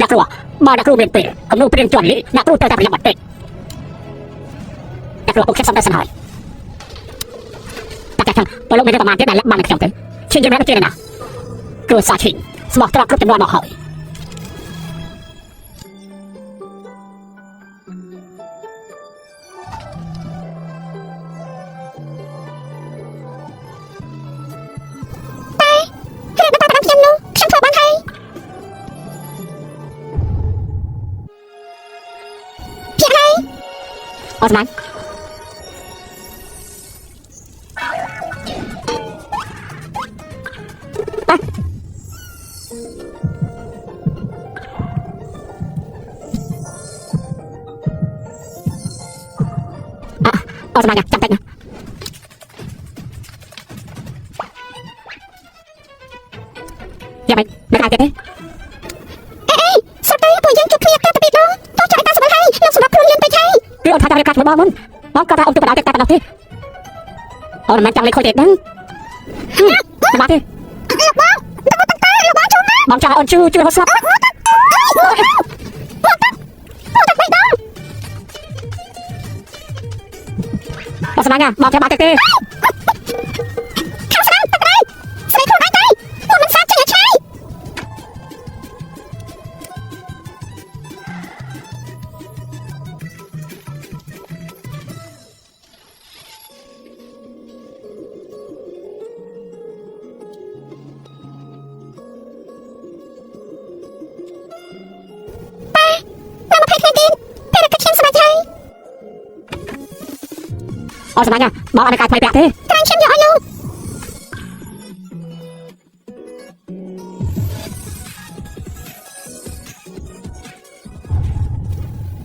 អ្នកគ្រូបើអ្នកគ្រូមានពេលគំនូព្រៀងជាន់លីអ្នកគ្រូត្រូវតែប្រយ័ត្នបន្តិចអ្នកគ្រូពួកខ្ញុំសំដៅសិនហើយតែចាំបើលោកមានប្រមាណទៀតដែលលក្ខបានខ្ញុំទៅឈានយើងរកជាណាគ្រូសាឈីស្មោះត្រង់គ្រប់ចំនួនមកហើយអត់ស្មានអត់ស្មានចាំតិចណាយ៉ាងម៉េចមិនអាចទេអេសុំទៅពួកយើងជួបគ្នាកាត់ទៅពីនោះតោះចុះឲ្យតាសម្បត្តិហើយលោកសម្រាប់ខ្លួនយើងទៅឆៃគឺអត់ថាតែកាត់មកបងមុនបងក៏ថាអ៊ំទៅបដៅតែប៉ុណ្ណោះទេអូនមិនចង់លេខខូចទេដឹងមកទេបងចង់អូនជួយរត់ស្លាប់បងស្មានណាបងចាំបាក់ទេខាងស្ដាំទឹកដៃស្រីខ្លួនឯងទៅអូនមិនសាច់ចេញឲ្យឆ្ងាយអូស្មានណាបងអត់កាយផ្លៃប្រាក់ទេក្រែងខ្ញុំយកឲ្យលោក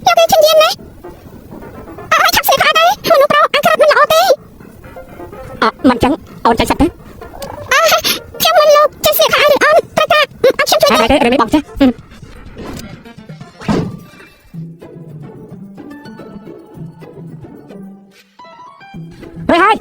យកទៅចិនទៀតណាអត់ឲ្យឆាប់ស្រីផាដែរហើយលោកប្រុសអញក្រាបមិនល្អទេមិនចឹងអូនចេះសិតទេខ្ញុំមិនលោកចេះស្រីផាឬអូនត្រូវតាអត់ខ្ញុំជួយទេរឿងនេះបងចេះហើយ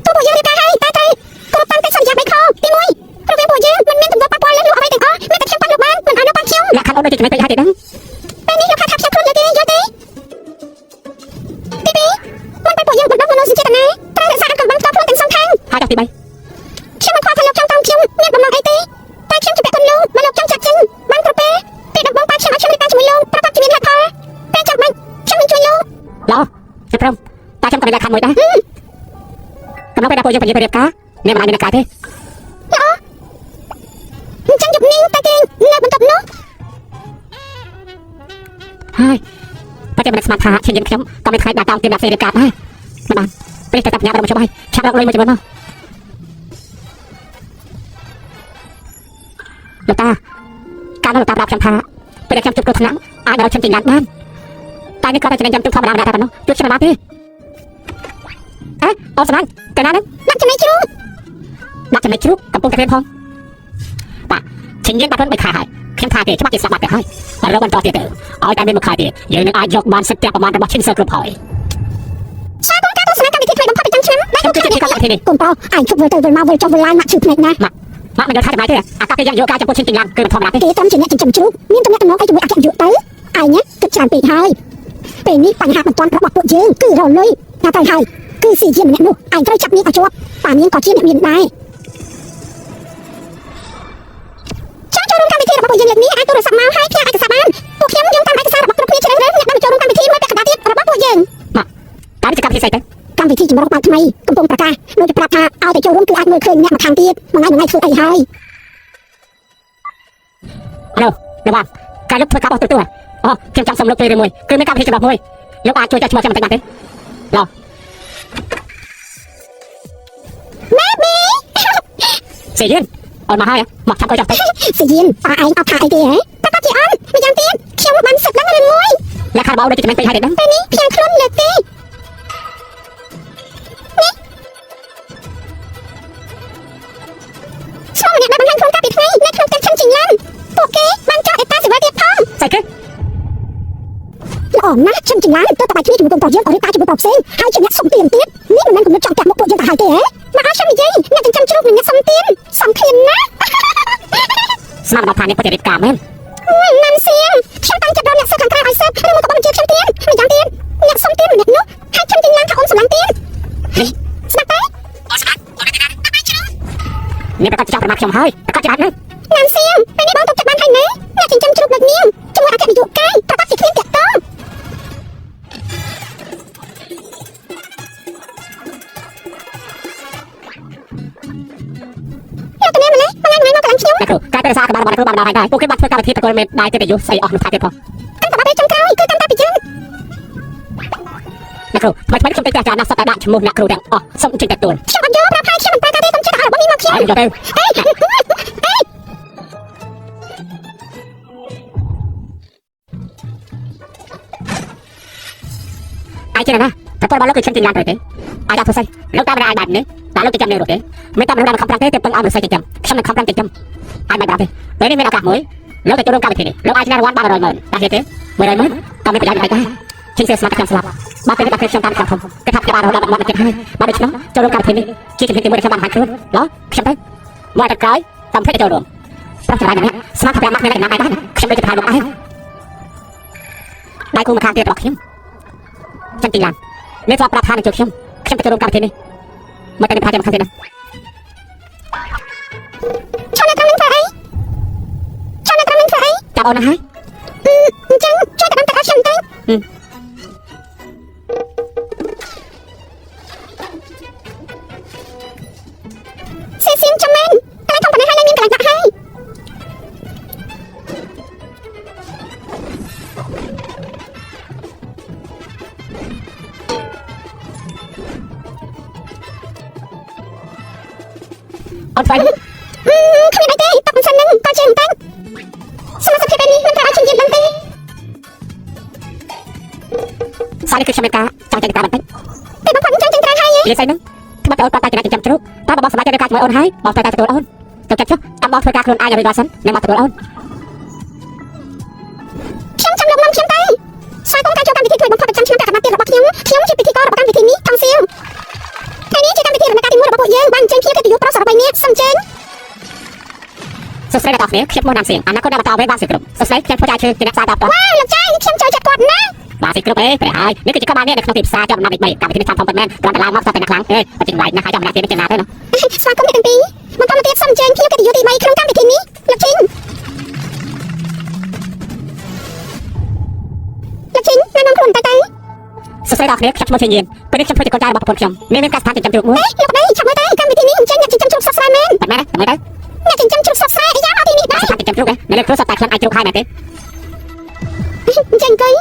ตัวយើងរៀបការហើយតែគ្រប់តាមកិច្ចសន្យា3ខទី1ព្រោះវាពួកយើងមិនមានទង្វើប៉ះពាល់លើលោកអ្វីទាំងអស់តែខ្ញុំបាក់លោកបានមិនឲ្យលោកបាក់ខ្ញុំលក្ខខណ្ឌអូនដូចចំណេះពេកហើយទេដឹងពេលនេះលោកថាខ្ញុំខ្លួនយកទេទី2មិនបែបពួកយើងបណ្ដុំមនោសញ្ចេតនាត្រូវរក្សាកំបាំងផ្ទាល់ខ្លួនទាំងសងខាងហើយដល់ទី3ខ្ញុំមិនខ្វល់ថាលោកចង់តោងខ្ញុំមានបំណងអីទេតែខ្ញុំជម្រាបគុណលោកបើលោកចង់ចាក់ចិនបានគ្រប់ពេលពេលដំបងប៉ាខ្ញុំឲ្យខ្ញុំរៀបការជាមួយលោកប្រាប់ជំនាញហេតុផលពេលចាំបាច់ខ្ញុំនឹងជួយលោកឡោជិះព្រមតែខ្ញុំក៏មានលក្ខខណ្ឌមួយដែរកំឡុងពេលដែលពួកយើងរៀបការអ្នកមិនអាចមានការទេល្អអញ្ចឹងយប់នេះតែគេនៅបន្ទប់នោះហើយតែគេមិនស្មានថាឈានយើងខ្ញុំក៏មានថ្ងៃដាក់តោងទៀមដាក់ផ្សេងរៀបការដែរមិនបានពេលតែបញ្ញារបស់ខ្ញុំហើយឆាប់រកលុយមួយចំនួនមកលោកតាការលោកតាប្រាប់ខ្ញុំថាពេលខ្ញុំជួបគ្រោះថ្នាក់អាចឲ្យខ្ញុំចេញឡានបានតែនេះក៏តែចំណេញខ្ញុំទូធម្មតាតែប៉ុណ្ណោះជួបខ្ញុំបានទេអូស្មានកាលណាហ្នឹងដាក់ចំណេញជ្រូកកំពុងតែរៀនផងបាទឈិញយើងបាត់ខ្លួន3ខែហើយខ្ញុំថាគេច្បាស់ជាស្លាប់បាត់ទៅហើយតែរកបន្តទៀតទៅឲ្យតែមានមួយខែទៀតយើងនឹងអាចយកបានសិទ្ធិប្រមាណរបស់ឈិនសើគ្រប់ហើយសាកូនការទស្សនកម្មវិធីថ្មីបំផុតប្រចាំឆ្នាំខ្ញុំគឺជាទីកម្មវិធីនេះកូនប្រុសអញជប់វិលទៅវិលមកវិលចុះវិលឡើងមកឈឺភ្នែកណាមកមិនយល់ថាចម្លែកទេអាកាគេយើងយកការចំពោះឈិនទាំងឡានគឺធម្មតាទេគេត្រឹមជាអ្នកចិញ្ចឹមជ្រូកមានតំណែងឲ្យជាមួយអគ្គនាយកទៅឯងគិតច្រើនពេកហើយពេលនេះបញ្ហាបន្ទាន់របស់ពួកយើងគឺរលុយថាទៅហើយគឺស៊ីជាម្នាក់នោះឯងត្រូវចាប់នាងឲ្យជាប់ប៉ានាងក៏ជាអ្នកមានដែរចូលរួមកម្មវិធីរបស់ពួកយើងលើកនេះអាចទូរស័ព្ទមកហើយផ្ញើឯកសារបានពួកខ្ញុំយកតាមឯកសាររបស់គ្រប់គ្នាជ្រើសរើសអ្នកដែលចូលរួមកម្មវិធីមួយពាក់កណ្ដាលទៀតរបស់ពួកយើងមកតាមកម្មវិធីស្អីទៅកម្មវិធីចម្រុះបែបថ្មីកំពុងប្រកាសដូចប្រាប់ថាឲ្យតែចូលរួមគឺអាចមើលឃើញអ្នកម្ខាងទៀតមួយថ្ងៃធ្វើអីហើយអាឡូលោកបាទការលោកធ្វើការបោះទូខ្ញុំចង់សុំលោកពេលមួយគឺមានកម្មវិធីចម្រុះមួយលោកអាចជួយចុះឈ្មោះខ្ញុំបន្តិចបានទេឡោBaby សេយិនអូនមកហើយមកចាំកុយចាំតិចសេយិនប៉ាឯងអត់ថាអីទេហ៎តែប៉ាជាអូនម្យ៉ាងទៀតខ្ញុំបានសឹកដឹងរឿងមួយលក្ខខណ្ឌបោដូចចំណេញពេកហើយទេដឹងពេលនេះខ្ញុំខ្លួនលើកទេឆ្លងម្នាក់បានបង្ហាញខ្លួនកាលពីថ្ងៃនៅក្នុងផ្ទះខ្ញុំជីឡានពួកគេបានចោទអេតាសេវាទៀតផងស្អីគេល្អណាស់ខ្ញុំជីឡានទៅតបគ្នាជាមួយកូនប្រុសយើងអរិតាជាមួយប្រុសផ្សេងហើយជាអ្នកសុំទៀមទៀតនេះមិនមែនគំនិតចង់តាក់មុខពួកយើង តាហើយទេហ៎មកឲ្យខ្ញុំនិយាយអ្នកចិញ្ចឹមជ្រូកនិងអ្នកសំទៀនសំឃានណាស្មានដល់ថានេះពិតជារៀបការមែនណាំសៀងខ្ញុំតាំងចិត្តរកអ្នកសិស្សខាងក្រៅឲ្យសិស្សឬមកក៏បញ្ជាខ្ញុំទៀតម្យ៉ាងទៀតអ្នកសំទៀនម្នាក់នោះហើយខ្ញុំទិញឡើងថាអូនសម្លាញ់ទៀតស្ដាប់ទេអូស្ដាប់អូនទេណានេះប្រកាសចោលប្រមាថខ្ញុំហើយប្រកាសច្បាស់ណាស់ណាំសៀងពេលនេះបងទុកចិត្តបានហើយណាអ្នកចិញ្ចឹមជ្រូកដូចនាងជាមួយអគ្គនាយកកាយប្រកាសជាគ្មានតាក់ទងតែនេះម្លេះបងថ្ងៃមកកន្លងខ្ញុំអ្នកគ្រូកាយទៅសារក្បាលរបស់គ្រូបានដល់ហើយដែរពួកគេបានធ្វើកម្មវិធីប្រកួតមេដាយទេពយុស្អីអស់នោះថាទៀតផងតែប្រហែលចុងក្រោយគឺតាមតាពីចឹងអ្នកគ្រូថ្មីខ្ញុំទៅចាស់ចាស់ណាស់សត្វតែដាក់ឈ្មោះអ្នកគ្រូទាំងអស់សុំចេញតែទួលខ្ញុំអត់យកប្រាប់ហើយខ្ញុំមិនប្រើការទេកុំចិត្តឲ្យរបស់នេះមកខ្ញុំយកទៅអាយចេះណាតែពលរបស់លោកគឺខ្ញុំចិញ្ចឹមទៅទេអាចអត់ធ្វើស្អីលោកតាមរយៈបែបនេះតែលោកចិញ្ចឹមនៅរកទេមិនតាមរយៈខំប្រាំងទេទៅពឹងឲ្យមនុស្សចិញ្ចឹមខ្ញុំនឹងខំប្រាំងចិញ្ចឹមអាចមិនដល់ទេពេលនេះមានឱកាសមួយលោកទៅចូលរួមកម្មវិធីនេះលោកអាចឈ្នះរង្វាន់បាន100,000តែទេ100,000ក៏មានប្រយោជន៍ដែរជាងសេស្មាតខ្ញុំស្លាប់បាទពេលនេះបាទខ្ញុំតាមខ្ញុំគេថាខ្ញុំបានរហូតដល់បាត់ទៀតហើយបាទដូច្នោះចូលរួមកម្មវិធីនេះជាជំនាញទី1ដែលខ្ញុំបានបង្ហាញខ្លួនឡោះខ្ញុំទៅមកតែក្រោយតាមភ្លេចចូលរួមប្រាប់ចរាយម្នាក់ស្មាត5ម៉ាក់គ្នាណាដែរខ្ញុំដូចទៅថាលោកឯងដៃគូមកខាងទៀតរបស់ខ្ញុំចឹងទីឡាននេះស្រាប់ប្រាប់ថានឹងជួយខ្ញុំទៅចូលរួមកម្មវិធីនេះមកតែនេះថាចាំខាងទៀតណាចូលនៅត្រង់នេះធ្វើអីចូលនៅត្រង់នេះធ្វើអីចាប់អូនហើយអញ្ចឹងជួយតែតាមខ្ញុំទៅសៀមចាំមែនតែធំប៉ុណ្ណេះហើយឡើងមានកន្លែងដាក់ហើយអត់ស្អីគ្មានអីទេតបមិនសិននឹងតើជាមិនទៅសមាជិកពេលនេះមិនត្រូវឲ្យជំរាបដឹងទេសានេះគឺខ្ញុំមានការចង់ចេញការបន្តិចតែបងផាត់ចង់ចេញត្រូវហើយនិយាយស្អីហ្នឹងខ្ញុំទៅអូនគាត់តែចិញ្ចឹមជ្រូកតើបងសម្រាប់ចេញការជាមួយអូនហើយបងទៅតែទទួលអូនទៅចិត្តចុះតាមបងធ្វើការខ្លួនឯងឲ្យដល់សិននឹងមកទទួលអូនខ្ញុំចាំលោកនាំខ្ញុំទៅស្វាគមន៍ការចូលកម្មវិធីជួយបងផាត់ប្រចាំឆ្នាំតែកណ្ដាប់ទៀតរបស់ខ្ញុំជាពិធីកររបស់កម្មវិធីនេះថងសៀវថ្ងៃនេះជាកម្មវិធីរំលឹកការទី1របស់ពួកយើងបានចេញជាកិត្តិយសប្រុសសរុប3នាក់សូមចេញសួស្តីអ្នកទាំងអស់គ្នាខ្ញុំមកណាំសៀងអនាគតអ្នកបន្តវេនបានសិគ្រប់សួស្តីខ្ញុំធ្វើការជួយជាអ្នកផ្សាយតបតវ៉ាលោកចាយខ្ញុំចូលចិត្តគាត់ណាបាទសិគ្រប់អេប្រហើយនេះគឺជាកម្មវិធីនៅក្នុងទីផ្សារចំណាំ3កម្មវិធីនេះតាមធំប៉ុណ្ណែនគ្រាន់តែឡើងមកស្ទើរតែអ្នកខ្លាំងទេបើចេញឡាយណាស់ហើយចាំម្នាក់ទៀតចេញណាទៅណាស្វាគមន៍អ្នកទាំងពីរបន្តមកទៀតសូមចេញជាកិត្តិយសទី3ក្នុងកម្មវិធីនេះលោកជីងណែនាំខ្លួនទៅសួស្តីអ្នកខ្ញុំឈ្មោះជាញៀនពេលនេះខ្ញុំធ្វើជាកូនចៅរបស់ប្រពន្ធខ្ញុំមានការស្ថានចិញ្ចឹមជ្រូកមួយលោកប្តីចាំមើលទៅកម្មវិធីនេះអញ្ចឹងអ្នកចិញ្ចឹមជ្រូកសុខស្រាយមែនមែនទេមើលទៅអ្នកចិញ្ចឹមជ្រូកសុខស្រាយអាយ៉ាមកទីនេះដែរស្ថានចិញ្ចឹមជ្រូកនៅលើគ្រួសារតែខ្លួនអាចជ្រូកហើយមែនទេអញ្ចឹងអង្គុយ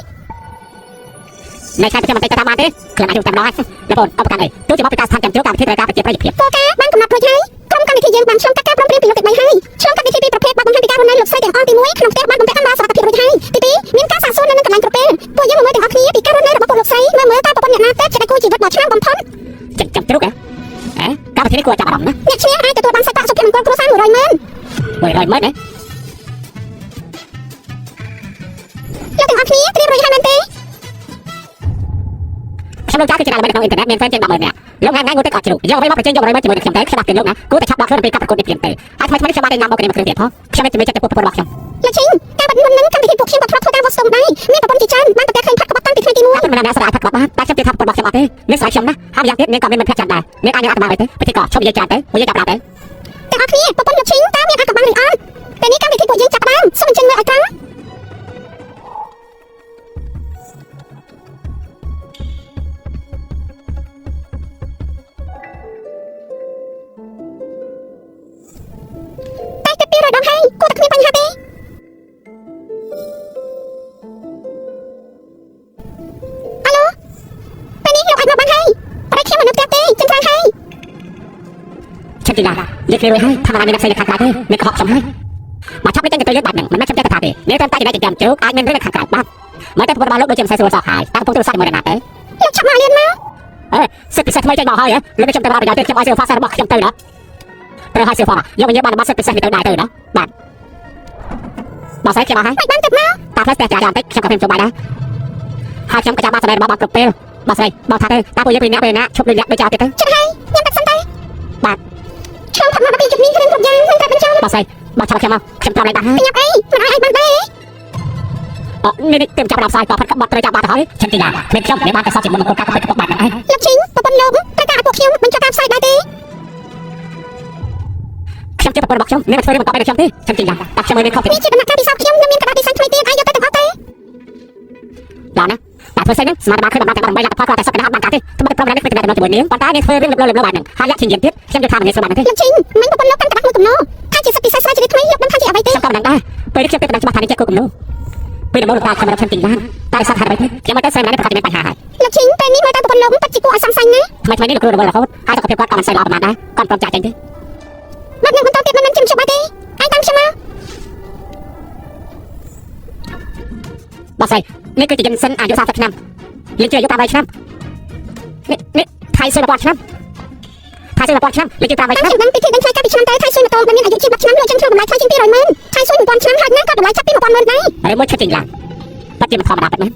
នៅខែប្រចាំបន្តិចទៅតាមបានទេខ្លួនអាចជ្រូកតែម្ដងហើយបងប្អូនអបកាន់អីទោះជាមកពីការស្ថានចិញ្ចឹមជ្រូកកម្មវិធីត្រូវការប្រជាប្រិយភាពគោលការណ៍បានកំណត់រួចហើយក្រុមកម្មវិធីយើងបានឆ្លងកាត់ការព្រមព្រៀងពីលើកទី3ហើយឆ្លងកាត់វិធីពីប្រភេទបទបង្ហាញពីការរស់នៅលោកស្រីទាំងអស់ទី1ក្នុងផ្ទះបានបំពាក់កាមេរ៉ាសុវត្ថិភាពរួចហើយទី2មានការសាកសួរនៅនឹងកន្លែងក្រពេលពួកយើងមើលទាំងអស់គ្នាពីការរស់នៅរបស់ពួកលោកស្រីមើលតើប្រពន្ធអ្នកណាទេជាដៃគូជីវិតដ៏ឆ្នើមបំផុតចិញ្ចឹមជ្រូកកម្មវិធីនេះគួរចាប់អារម្មណ៍ណាអ្នកឈ្នះអាចទទួលបានសាច់ប្រាក់សុខភាពអង្គគ្រួសារ100,000ណាលោកទាំងអស់គ្នាត្រៀមរួចហើយមែនទេខ្ញុំលោកចាស់គឺជាអ្នកនៅក្នុងអ៊ីនធឺណិតមានហ្វេនជាង10,000នាក់លោកថ្ងៃងូទឹកអត់ជ្រូកយកអ្វីមកបញ្ចេញយក100,000ជាមួយនឹងខ្ញុំទៅខ្ញុំដាក់tiềnលោកណាគួរតែឆាប់ដកខ្លួនពីការប្រកួតនេះទៀតទៅហើយថ្មីខ្ញុំបាននាំមកគ្នាមួយគ្រឿងទៀតផងខ្ញុំមានជំនឿចិត្តចំពោះប្រពន្ធរបស់ខ្ញុំលោកជីងការបិទមុននឹងកម្មវិធីពួកខ្ញុំក៏ធ្លាប់ធ្វើការវត្តស្ទងដែរមានប្រពន្ធជាច្រើនបានប្រទះឃើញផាត់ក្បត់តាំងពីថ្ងៃទី1មិនមែនអ្នកស្រាយផាត់ក្បត់បានតែខ្ញុំទៀតថាប្រពន្ធរបស់ខ្ញុំអត់ទេមានស្រាយខ្ញុំណាហើយយ៉ាងទៀតមានក៏មានមិត្តភក្តិច្រើនដែរមានអាចនឹងអត់បានទេពិធីក៏ឈប់និយាយច្រើនទៅពួកយើងចាប់ដើមទៅតែអត់គ្នាប្រពន្ធលោកជីងតើមានអាចកំបាំងឬអត់ពេលនេះកម្មវិធីពួកយើងចាប់ដើមសូមអញ្ជើញមើលឲ្យត្រង់ដងហើយគួរតែគ្មានបញ្ហាទេអាឡូពេលនេះលោកអាចមកបានហើយប្រហែលខ្ញុំមិននៅផ្ទះទេចឹងត្រូវហើយខ្ញុំទីណានិយាយគ្នារួចហើយថាមិនមានអ្នកផ្សេងនៅខាងក្រៅទេមានកុហកខ្ញុំហើយមកចាប់លេចទៅលើបាត់ហ្នឹងមិនមែនខ្ញុំចេះតែថាទេនេះត្រឹមតែចំណែកចិញ្ចឹមជ្រូកអាចមានរឿងនៅខាងក្រៅបាទមើលទៅប្រពន្ធរបស់លោកដូចជាមិនសូវស្រួលសោះហើយតាំងកំពុងទូរស័ព្ទមួយណាទេលោកចាប់មកលៀនមកសិទ្ធិពិសេសថ្មីចេញមកហើយលោកខ្ញុំទៅបរិយាទេខ្ញុំឲ្យសិលហ្វាសរបស់ខ្ញុំទៅណាត្រូវឲ្យសិលហ្វាយកវិញបានបាត់សិទ្ធិពិសេសទៅដែរទៅណាបាទបងស្រីខ្ញុំមកហើយបានទៅមកតាផ្លែស្ទះចាបន្តិចខ្ញុំក៏ខ្ញុំចូលបាយដែរហើយខ្ញុំក៏ចាំបានសម្ដែងរបស់បងគ្រប់ពេលបងស្រីបងថាទៅតាពួកយើងពីអ្នកឈប់លុយលាក់ដូចចោលទៀតទៅចិត្តហើយញ៉ាំទឹក ខ្ញុំផុតមកពីជុំនេះរឿងគ្រប់យ៉ាងនឹងតែបញ្ចប់ បោះស្អីបោះឆាប់ខ្ញុំមកខ្ញុំតាមឡើងបាន ញ៉ាំអីមិនឲ្យបានទេ នេះខ្ញុំចាប់ដល់ផ្សាយតផាត់កាត់បាត់ត្រូវចាប់បាត់ហើយខ្ញុំទីឡាខ្ញុំមានបានតែសោះជាមុនមកកាត់បាត់បាត់ហ្នឹងឯង លោកឈិងប្រពន្ធលោកត្រូវការឲ្យពួកខ្ញុំបញ្ចប់ការផ្សាយដែរទេ ខ្ញុំជាប្រពន្ធរបស់ខ្ញុំមានធ្វើរឿងបង្កប់ឲ្យខ្ញុំទេខ្ញុំទីឡាតែខ្ញុំមិនខុសទេ នេះជាដំណាក់កាលពិសោធន៍ខ្ញុំនៅមានកាលពិសោធន៍ថ្មីទៀតអាចយកទៅទាំងអស់ទេ ដល់ណាតែធ្វើស្អីហ្នឹងស្មារតីឃើញដំណើរទាំង8លទ្ធផលគាត់តែសឹកកណ្ដាលបានកាត់ទេធ្វើប្រព័ន្ធនេះធ្វើតែជាមួយនាងប៉ុន្តែនេះធ្វើរឿងលំបាកហ្នឹងហើយលាក់ជាញៀនទៀតខ្ញុំយល់ថាមិនងាយស្រួលបានទេ លោកឈិងមិនប្រពន្ធលោកកាន់តែដាក់មួយទំនោរថាជាសិទ្ធិពិសេសស្រាវជ្រាវថ្មីលោកមិនថាជាអ្វីទេ ខ្ញុំក៏មិនដឹងដែរពេលនេះខ្ញុំទៅច្បាស់ថានេះជាគោលគំនូពេលដំណើរការខ្ញុំរកខ្ញុំទីឡាតែសត្វហេតុអ្វីទេខ្ញុំមិនទៅស្អីមិនប្រកាសមានបញ្ហាហើយ លោកឈិងពេលនេះមើលទៅប្រពន្ធលោកពិតជាគួរឲ្យសង្ស័យណាស់ ថ្មីនេះលោកគ្រូរវល់រហូតហើយសុខភាពគាត់ក៏មិនសូវល្អប្រហែលដែរគាត់ព្រមចាក់ចេញទេ បាត់នឹងបន្តទៀតមិនខ្ញុំជប់បានទេឯងតាមខ្ញុំមក បោះស្អីនេះគឺជាយិនសិនអាយុ30ឆ្នាំយើងជាអាយុ8ឆ្នាំនេះថៃសួយ1000ឆ្នាំថៃសួយ1000ឆ្នាំយើងជា8 អញ ឆ្នាំ ដឹងពីទីដឹងថ្លៃកាលពីឆ្នាំតែថៃសួយម៉ូតូដែលមានអាយុជាង10ឆ្នាំលោកចឹងធ្វើតម្លៃថ្លៃជាង200ម៉ឺនថៃសួយ1000ឆ្នាំហើយណាក៏តម្លៃចាប់ពី1000ម៉ឺនដែរ ហើយមួយឈុតចេញឡើងបាត់ជាមិនធម្មតាពិតមែន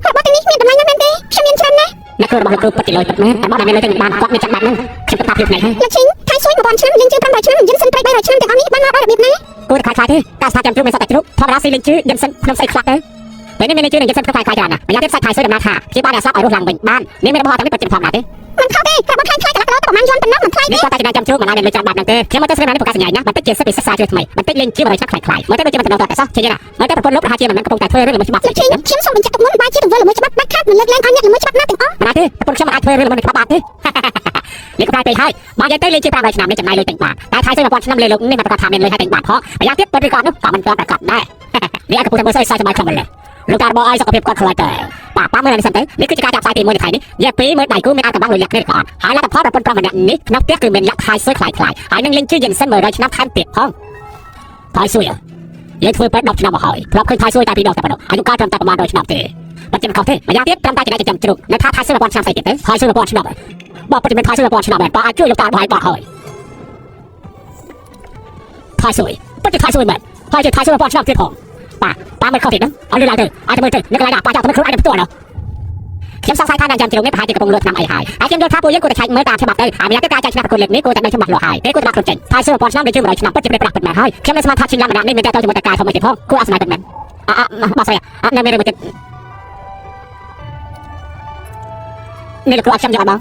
របស់ទាំងនេះមានតម្លៃណាស់មែនទេខ្ញុំមានច្រើនណាស់ អ្នកគ្រូរបស់លោកគ្រូពិតជាលុយពិតមែនតែមកដែលមានលុយទៅបានគាត់មានចាំបាត់ហ្នឹងខ្ញុំទៅតាមភាពនេះហើយ លោកឈិងថៃសួយ1000ឆ្នាំយើងជាង500ឆ្នាំយើងសិនព្រៃ300ឆ្នាំទាំងអស់នេះបានមកដល់របៀបណា គួរតែខ្លាចទេការស្ថាបចាំជ្រុកមានសត្វតែជ្រុកធម្មតាស៊ីលេងជឿយិនសិនខ្ញុំស្អីខ្លាចទៅពេលនេះមានជឿនឹងយិនសិនខ្លាចច្រើនណាស់ម្យ៉ាងទៀតសាច់ថៃសួយដំណើរថាជាបានអាស្លាប់ឲ្យរស់ឡើងវិញបាននេះមានរបស់តែនេះពិតជាធម្មតាទេ មិនខុសទេរបស់ខ្លាំងខ្លាចកន្លះគីឡូទៅប្រហែលយន់ប៉ុណ្ណោះមិនថ្លៃទេ នេះគាត់តែចាំជ្រុកមិនអាចមានលុយចាំបាត់ហ្នឹងទេខ្ញុំមកទៅស្រីណានេះប្រកាសសញ្ញាណាបន្តិចជាសិទ្ធិពិសេសសាជឿថ្មីបន្តិចលេងជឿ100ឆ្នាំខ្លាចមកទៅដូចជាមិនដំណតែសោះជាយ៉ាងណាមកទៅប្រពន្ធលោកប្រហែលជាមិនកំពុងតែធ្វើរឿងល្មើសច្បាប់ លោកឈិងខ្ញុំសូមបញ្ជាក់ទុកមុនបើជាទង្វើល្មើសច្បាប់ដាច់ខាតមិនលើកលែងឲ្យអ្នកល្មើសច្បាប់ណាទាំងអស់ មិនទេប្រពន្ធខ្ញុំមិនអាចធ្វើរឿងល្មើសច្បាប់បានទេនេះក៏តែទៅហើយមកនិយាយទៅលេងជា500ឆ្នាំនេះចំណាយលុយទិញបានតែថៃសួយ1000ឆ្នាំលេងលោកនេះមិនប្រកាសថាមានលុយឲ្យទិញបានផងម្យ៉ាងទៀតពិតឬក៏នោះក៏មិនទាន់ប្រកាសដែរនេះអាចកំពុងតែមើលស្អីសាច់ច្បាប់ខ្ញុំមិនលេលោកតារបស់ឲ្យសុខភាពគាត់ខ្លាចទៅបាទមើលនេះសិនទៅនេះគឺជាការចាប់ផ្សាយទី1នៃថ្ងៃនេះនិយាយពីមើលដៃគូមានអាចកំបាំងលុយលាក់គ្នាក៏អត់ហើយលទ្ធផលប្រពន្ធប្រុសម្នាក់នេះក្នុងផ្ទះគឺមានលាក់ថៃសួយខ្លាចហើយនឹងលេងជឿយ៉ាងសិន100ឆ្នាំថែមទៀតផងថៃសួយយើងធ្វើពេទ្យ10ឆ្នាំមកហើយធ្លាប់ឃើញថៃសួយតែពីរដងតែប៉ុណ្ណោះអាយុកាលត្រឹមតែប្រហែល100ឆ្នាំទេបាត់ជាមិនខុសទេម្យ៉ាងទៀតត្រឹមតែចំណេះចិញ្ចឹមជ្រូកនៅថាថៃសួយ1000ឆ្នាំស្អីទៀតទេថៃសួយ1000ឆ្នាំបើពិតជាមានថៃសួយ1000ឆ្នាំមែនបើអាចជួយលោកតារបស់ឯងបាត់ហើយថៃសួយពិតជាថៃសួយមែនហើយជាថៃសួយ1000ឆ្នាំទៀតផងបាទមិនខុសទេហ្នឹងឲ្យលើឡើងទៅអាចមើលទៅនៅកន្លែងណាប៉ាចោលទៅខ្លួនឯងផ្ទាល់ណាខ្ញុំសង្ស័យថាអ្នកចាំជ្រុងនេះប្រហែលជាកំពុងលួចឆ្នាំអីហើយខ្ញុំយល់ថាពួកយើងគួរតែឆែកមើលតាមច្បាប់ទៅហើយម្យ៉ាងទៀតការចាញ់ឆ្នាំប្រគុណលើកនេះគួរតែដឹងច្បាស់លាស់ហើយទេគួរតែដាក់ខ្លួនចេញថៃសួយ1000ឆ្នាំដូចជា100ឆ្នាំពិតជាប្រាក់ពិតមែនហើយខ្ញុំនៅស្មានថាឈិនឡានម្នាក់នេះមានតែតជាមួយតែការធម្មតាផងគួរអស្ចារ្យពិតមែនបោះស្រាយនៅមានរឿងមួយទៀតនេះលោកគ្រូអត់ខ្ញុំយកអត់បង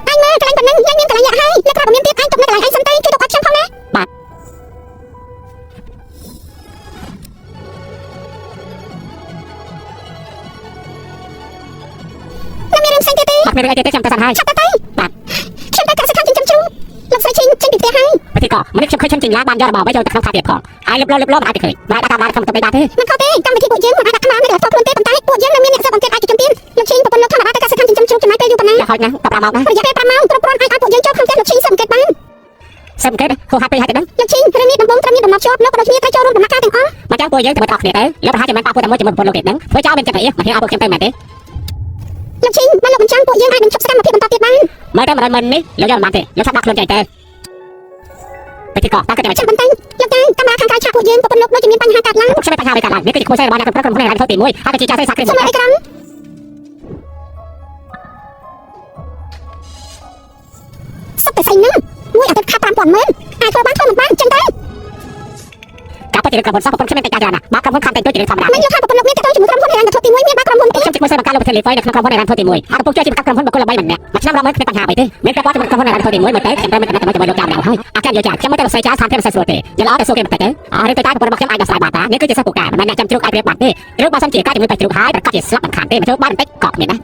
អញមើលកន្លែងប៉ុណ្ណឹងយើងមានកន្លែងយ៉ាក់ហើយអ្នកក្រៅមានទៀតអញទុកនៅកន្លែងឯងសិនទៅជួយទុកអត់ខ្ញុំផងណា មានរឿងផ្សេងទៀតទេ អត់មានរឿងអីទៀតទេខ្ញុំទៅសិនហើយ ឆាប់ទៅបាទខ្ញុំទៅកាសកម្មចិញ្ចឹមជ្រូកលោកស្រីឈិងចេញពីផ្ទះហើយ ពិធីក៏មនុស្សខ្ញុំឃើញចិញ្ចឹមឡាបានយករបស់មកយកទៅក្នុងខាតទៀតផងហើយលឹបមិនអាចទៅឃើញបានដាក់តាមបានខ្ញុំទៅបានទេ មិនខុសទេកម្មវិធីពួកយើងមិនអាចដាក់ខ្មៅនៅដល់ខ្លួនទេប៉ុន្តែពួកយើងនៅមានអ្នកស៊ើបអង្កេតឯកជនទៀតលោកឈិងប្រពន្ធលោកធម្មតាទៅកាសកម្មចិញ្ចឹមជ្រូកចំណាយពេលយូរប៉ុណ្ណា យ៉ាងហោចណាស់15ម៉ោងដែរ រយៈពេល5ម៉ោងគ្រប់គ្រាន់អាចឲ្យពួកយើងចូលក្នុងផ្ទះលោកឈិងស៊ើបអង្កេតបាន សិនគេហូហាត់ពេកហើយទៅដឹង លោកឈិងរឿងនេះដំបូងត្រូវមានដំណត់ជាប់លោកក៏ដូចគ្នាត្រូវចូលរួមដំណាក់កាលទាំងអស់ មកចាំពួកយើងទៅបន្តគ្នាទៅលោកប្រហែលជាមិនប៉ះពួកតែមួយជាមួយប្រពន្ធលោកទេដឹងធ្វើចោលមានចិត្តអីមកហៅពួកខ្ញុំទៅមែនទេ លោកឈិងបើលោកបញ្ចាំងពួកយើងអាចនឹងជប់សកម្មភាពបន្តទៀតបាន មើលទៅ100,000នេះលោកយកមិនបានទេលោកឆាប់ដាក់ខ្លួនចេញទៅពិធីក៏តាគិតតែ ចាំបន្តិចលោកតាកាមេរ៉ាខាងក្រៅឆាកពួកយើងប្រពន្ធលោកដូចជាមានបញ្ហាកើតឡើង ខ្ញុំមិនបញ្ហាអ្វីកើតឡើងនេះគឺជាគួរសេរបស់អ្នកគ្រប់គ្រងក្នុងរ៉ាឌីអូទី1ហើយក៏ជាចាស់សេសាគ្រីម សូមអេក្រង់សុខតែស្អីណាមួយអាទិត្យខាត់5000ម៉ឺនអាចធ្វើបានធ្វើមិនបានចឹងទៅ ការពិតជាក្រុមហ៊ុនសោះប្រពន្ធខ្ញុំមានតែការណាបើក្រុមហ៊ុនខាងតែជួយជាធម្មតា មិនយល់ថាប្រពន្ធលោកមានតទៅជាមួយក្រុមហ៊ុនហិរញ្ញវត្ថុទី1មានបាក់ក្រុមហ៊ុនទេ ខ្ញុំជិះមើលសេបង្ការលោកប្រធានលេហ្វៃនៅក្នុងក្រុមហ៊ុនរ៉ាឌីអូទី1ហើយកំពុងជួយជាបង្កើតក្រុមហ៊ុនបុគ្គលល្បីម្នាក់មួយឆ្នាំរកមើលគ្មានបញ្ហាអ្វីទេមានតែគាត់ជាមួយក្រុមហ៊ុនរ៉ាឌីអូទី1មើលទៅខ្ញុំត្រូវមានតំណែងជាមួយលោកចាម្នាក់ហើយអាការយកចាខ្ញុំមើលទៅសេចាស្ថានភាពមិនស្រួលទេយល់អត់ទៅសួរគេបន្តិចទៅអរទៅតែប្រពន្ធរបស់ខ្ញុំអាចដោះស្រាយបានតានេះគឺជាសិស្សពូកែមិនមែនអ្នកចាំជ្រុកអាចរៀបបាត់ទេឬបើសិនជាការជំនួយបែបជ្រុកហើយប្រកាសជាស្លាប់មិនខានទេមកធ្វើបានបន្តិចក៏គ្មានដែរ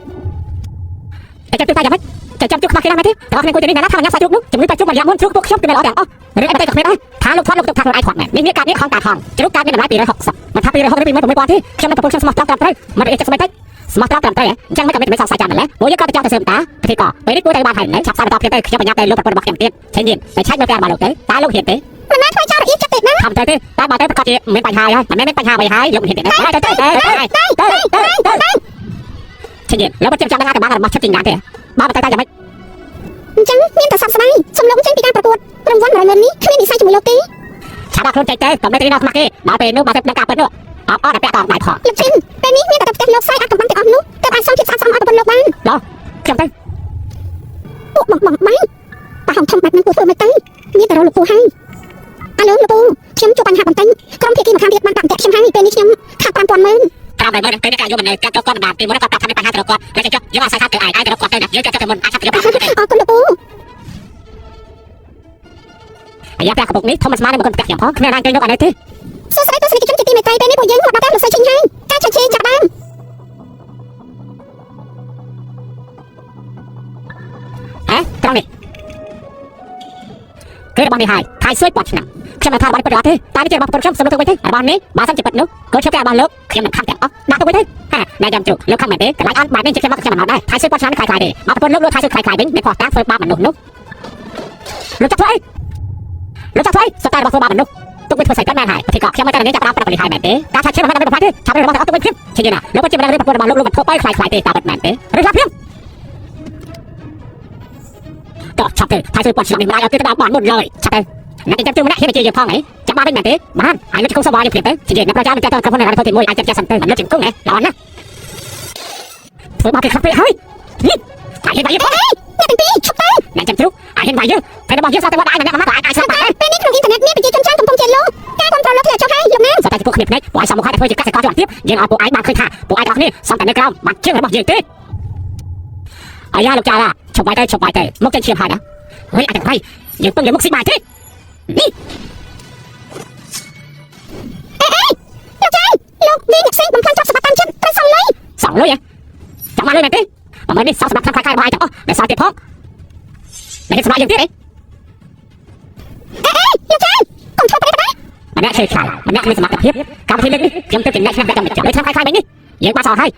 តែចាំទៅតែយ៉ាងម៉េចចាំជុកខ្វះគេណាស់មែនទេតើអ្នកគួរទៅនេះណាថាញ៉ាំសាច់ជ្រូកនោះជំនួយបែបជ្រុកមួយយ៉ាងមុនជ្រូកពួកខ្ញុំគឺល្អទាំងអស់រឿងអីទៅក៏គ្មានដែរថាលោកគាត់លោកទុកថាខ្លួនឯងខាត់មែននេះមានការនេះខំតាថងជ្រូកការមានតម្លៃ260មិនថា260ឬ26000ទេខ្ញុំនឹងប្រពន្ធខ្ញុំស្មោះត្រង់ត្រូវមិនអីចិត្តស្មែកទេស្មោះត្រង់ត្រឹមត្រូវអញ្ចឹងមិនក៏មិនសង្ស័យចាំម្ល៉េះព្រោះយើងក៏ទៅចង់ទៅសើមតាពិធីក៏ពេលនេះគួរតែបានហើយឆាប់សារបន្តគ្នាទៅខ្ញុំបញ្ញាទៅលោកប្រពន្ធរបស់ខ្ញុំទៀតឆេញទៀតតែឆែកមើលការរបស់លោកទៅតើលោកហ៊ានទេ មិនណាធ្វើចោលរអៀតចិត្តទេណា ខំទៅទេតែបើទៅប្រកាសជាមានបញ្ហាហើយមិនមែនមានបញ្ហាអ្វីហើយលោកមិនហ៊ានទេទៅឆេញទៀតលោកមិនចាំដឹងថាបានរបស់ឆេញយ៉ាងទេបើទៅតែយ៉ាងម៉េច អញ្ចឹងមានតែសោកស្ដាយសូមលោកចេញពីការប្រកួតរង្វាន់100ម៉ឺននេះគ្មាននិស្ស័យជាមួយលោកទេ ឆាប់ដាក់ខ្លួនចេញទៅកុំនៅទីនោះខ្មាស់គេដល់ពេលនោះបើទៅដឹងការពិតនោះអត់តែពាក់តដៃផង លោកឈិនពេលនេះមានតែផ្ទះលោកស្រីអាចកំបាំងទាំងអស់នោះទើបអាចសងចិត្តស្អាតស្អំឲ្យប្រពន្ធលោកបាន ដល់ខ្ញុំទៅ ពួកបងបាយ ให้អាលោកលោកពូខ្ញុំជួបបញ្ហាបន្តិចក្រុមភាគីម្ខាងទៀតបានតាក់ទាក់ខ្ញុំហើយពេលនេះខ្ញុំខាត5000ម៉ឺន តាមតែមើលទៅការយកមិនកាត់គាត់បានពីមុនគាត់ប្រាប់ថាមានបញ្ហាទៅគាត់ហើយចុះយើងអាស្រ័យថាទៅឯងទៅគាត់ទៅយើងទៅមុនអាចទៅប្រាប់ អរគុណលោកពូ អាយ៉ាប្រាក់កពុកនេះធម្មស្មាននឹងមកគាត់ខ្ញុំផងគ្មានណាគេយកអត់ទេ សួស្តីទស្សនិកជនជាទីមេត្រីពេលនេះពួកយើងមកដល់ផ្ទះលោកស្រីឈិញហើយការជជែកចាប់ដើម ត្រង់នេះគេរបស់នេះហើយថៃសួយបាត់ឆ្នាំខ្ញុំមិនថារបស់នេះពិតអត់ទេតែនេះជារបស់ខ្ញុំសំណួរទៅវិញទេរបស់នេះបើសិនជាពិតនោះក៏ជឿតែរបស់លោកខ្ញុំមិនខំទាំងអស់ដាក់ទៅវិញទេហាណែចាំជុលោកខំមែនទេកន្លែងអត់បែបនេះជាខ្ញុំមកខ្ញុំមិនអត់ដែរថៃសួយបាត់ឆ្នាំនេះខ្លាយៗទេមកប្រពន្ធលោកថៃសួយខ្លាយៗវិញមានផោះតាធ្វើបាបមនុស្សនោះលោកចាក់ធ្វើអីលោកចាក់ធ្វើអីសតារបស់ធ្វើបាបមនុស្សទុកវិញធ្វើស្អីក៏មែនហើយប្រតិកខ្ញុំមិនតែនេះចាប់ប្រាប់ប្រាប់នេះហើយមែនទេការឆាត់ឈិនមិនមែនប្រផាទេឆាប់របស់អត់ទុកវិញខ្ញុំជាយណាលោកក៏ជាមិនដឹងប្រពន្ធរបស់លោកលោកមិនធ្វើអីខ្លាយៗទេតាមពិតមែនទេឬថាខ្ញុំតោះឆាប់ទៅថៃសួយបាត់ឆ្នាំនេះមិនអាចឲ្យគេទៅបានមុនឡើយឆាប់ទៅអ្នកចាំជួយម្នាក់ហ៊ាននិយាយយើងផងហីចាំបានវិញមែនទេបានហើយលោកជង្គង់សវ៉ាយើងព្រៀបទៅជាអ្នកប្រជាមិនចាត់ទៅក្រុមហ៊ុនធ្វើទី1អាចចាត់សិនទៅលោកជង្គង់ហ៎ល្អណាស់ធ្វើមកគេខាត់ពេកហើយនេះតែហេតុបាយយើងអ្នកទាំងពីរឈប់ទៅអ្នកចាំជ្រុកអាចហេតុបាយយើងតែរបស់យើងស្អាតទៅវត្តអាចម្នាក់ម្នាក់អាចស្អាតបាន ពេលនេះក្នុងអ៊ីនធឺណិតមានប្រជាជនច្រើនកំពុងជាលោកការគ្រប់គ្រងលោកធ្លាក់ចុះហើយលោកណា ស្អាតតែពួកគ្នាភ្នែកពួកឯងសមមកហើយធ្វើជាកសិករជាប់ទៀតយើងឲ្យពួកឯងបានឃើញថាពួកឯងទាំងគ្នាសំតែនៅក្រោមបាត់ជើងរបស់យើងទេអាយ៉ាលោកចាឡាឈប់បាយទៅមកចេញឈាមហើយណាហើយអាចទៅយើងពឹងលើមុខស៊ីបាយទេនេះ លោកចាលោកវាអ្នកផ្សេងបំផ្លាញចាប់សម្បត្តិតាមចិត្តត្រូវសងលុយ សងលុយហ៎ចាំបានលុយមែនទេបើមិននេះសងសម្រាប់ខាងខាយរបស់ឯងទាំងអស់ដែលសល់ទៀតផងតែសម្រាប់យើងទៀតអី លោកចាកុំធ្វើប្រេះប្រេះ ម្នាក់chơi khảiម្នាក់មានសមត្ថភាពកម្មវិធីនេះខ្ញុំទៅចំណែកឆ្នាំចាំចូលឆ្នាំខាយៗនេះយើងបានសល់ហើ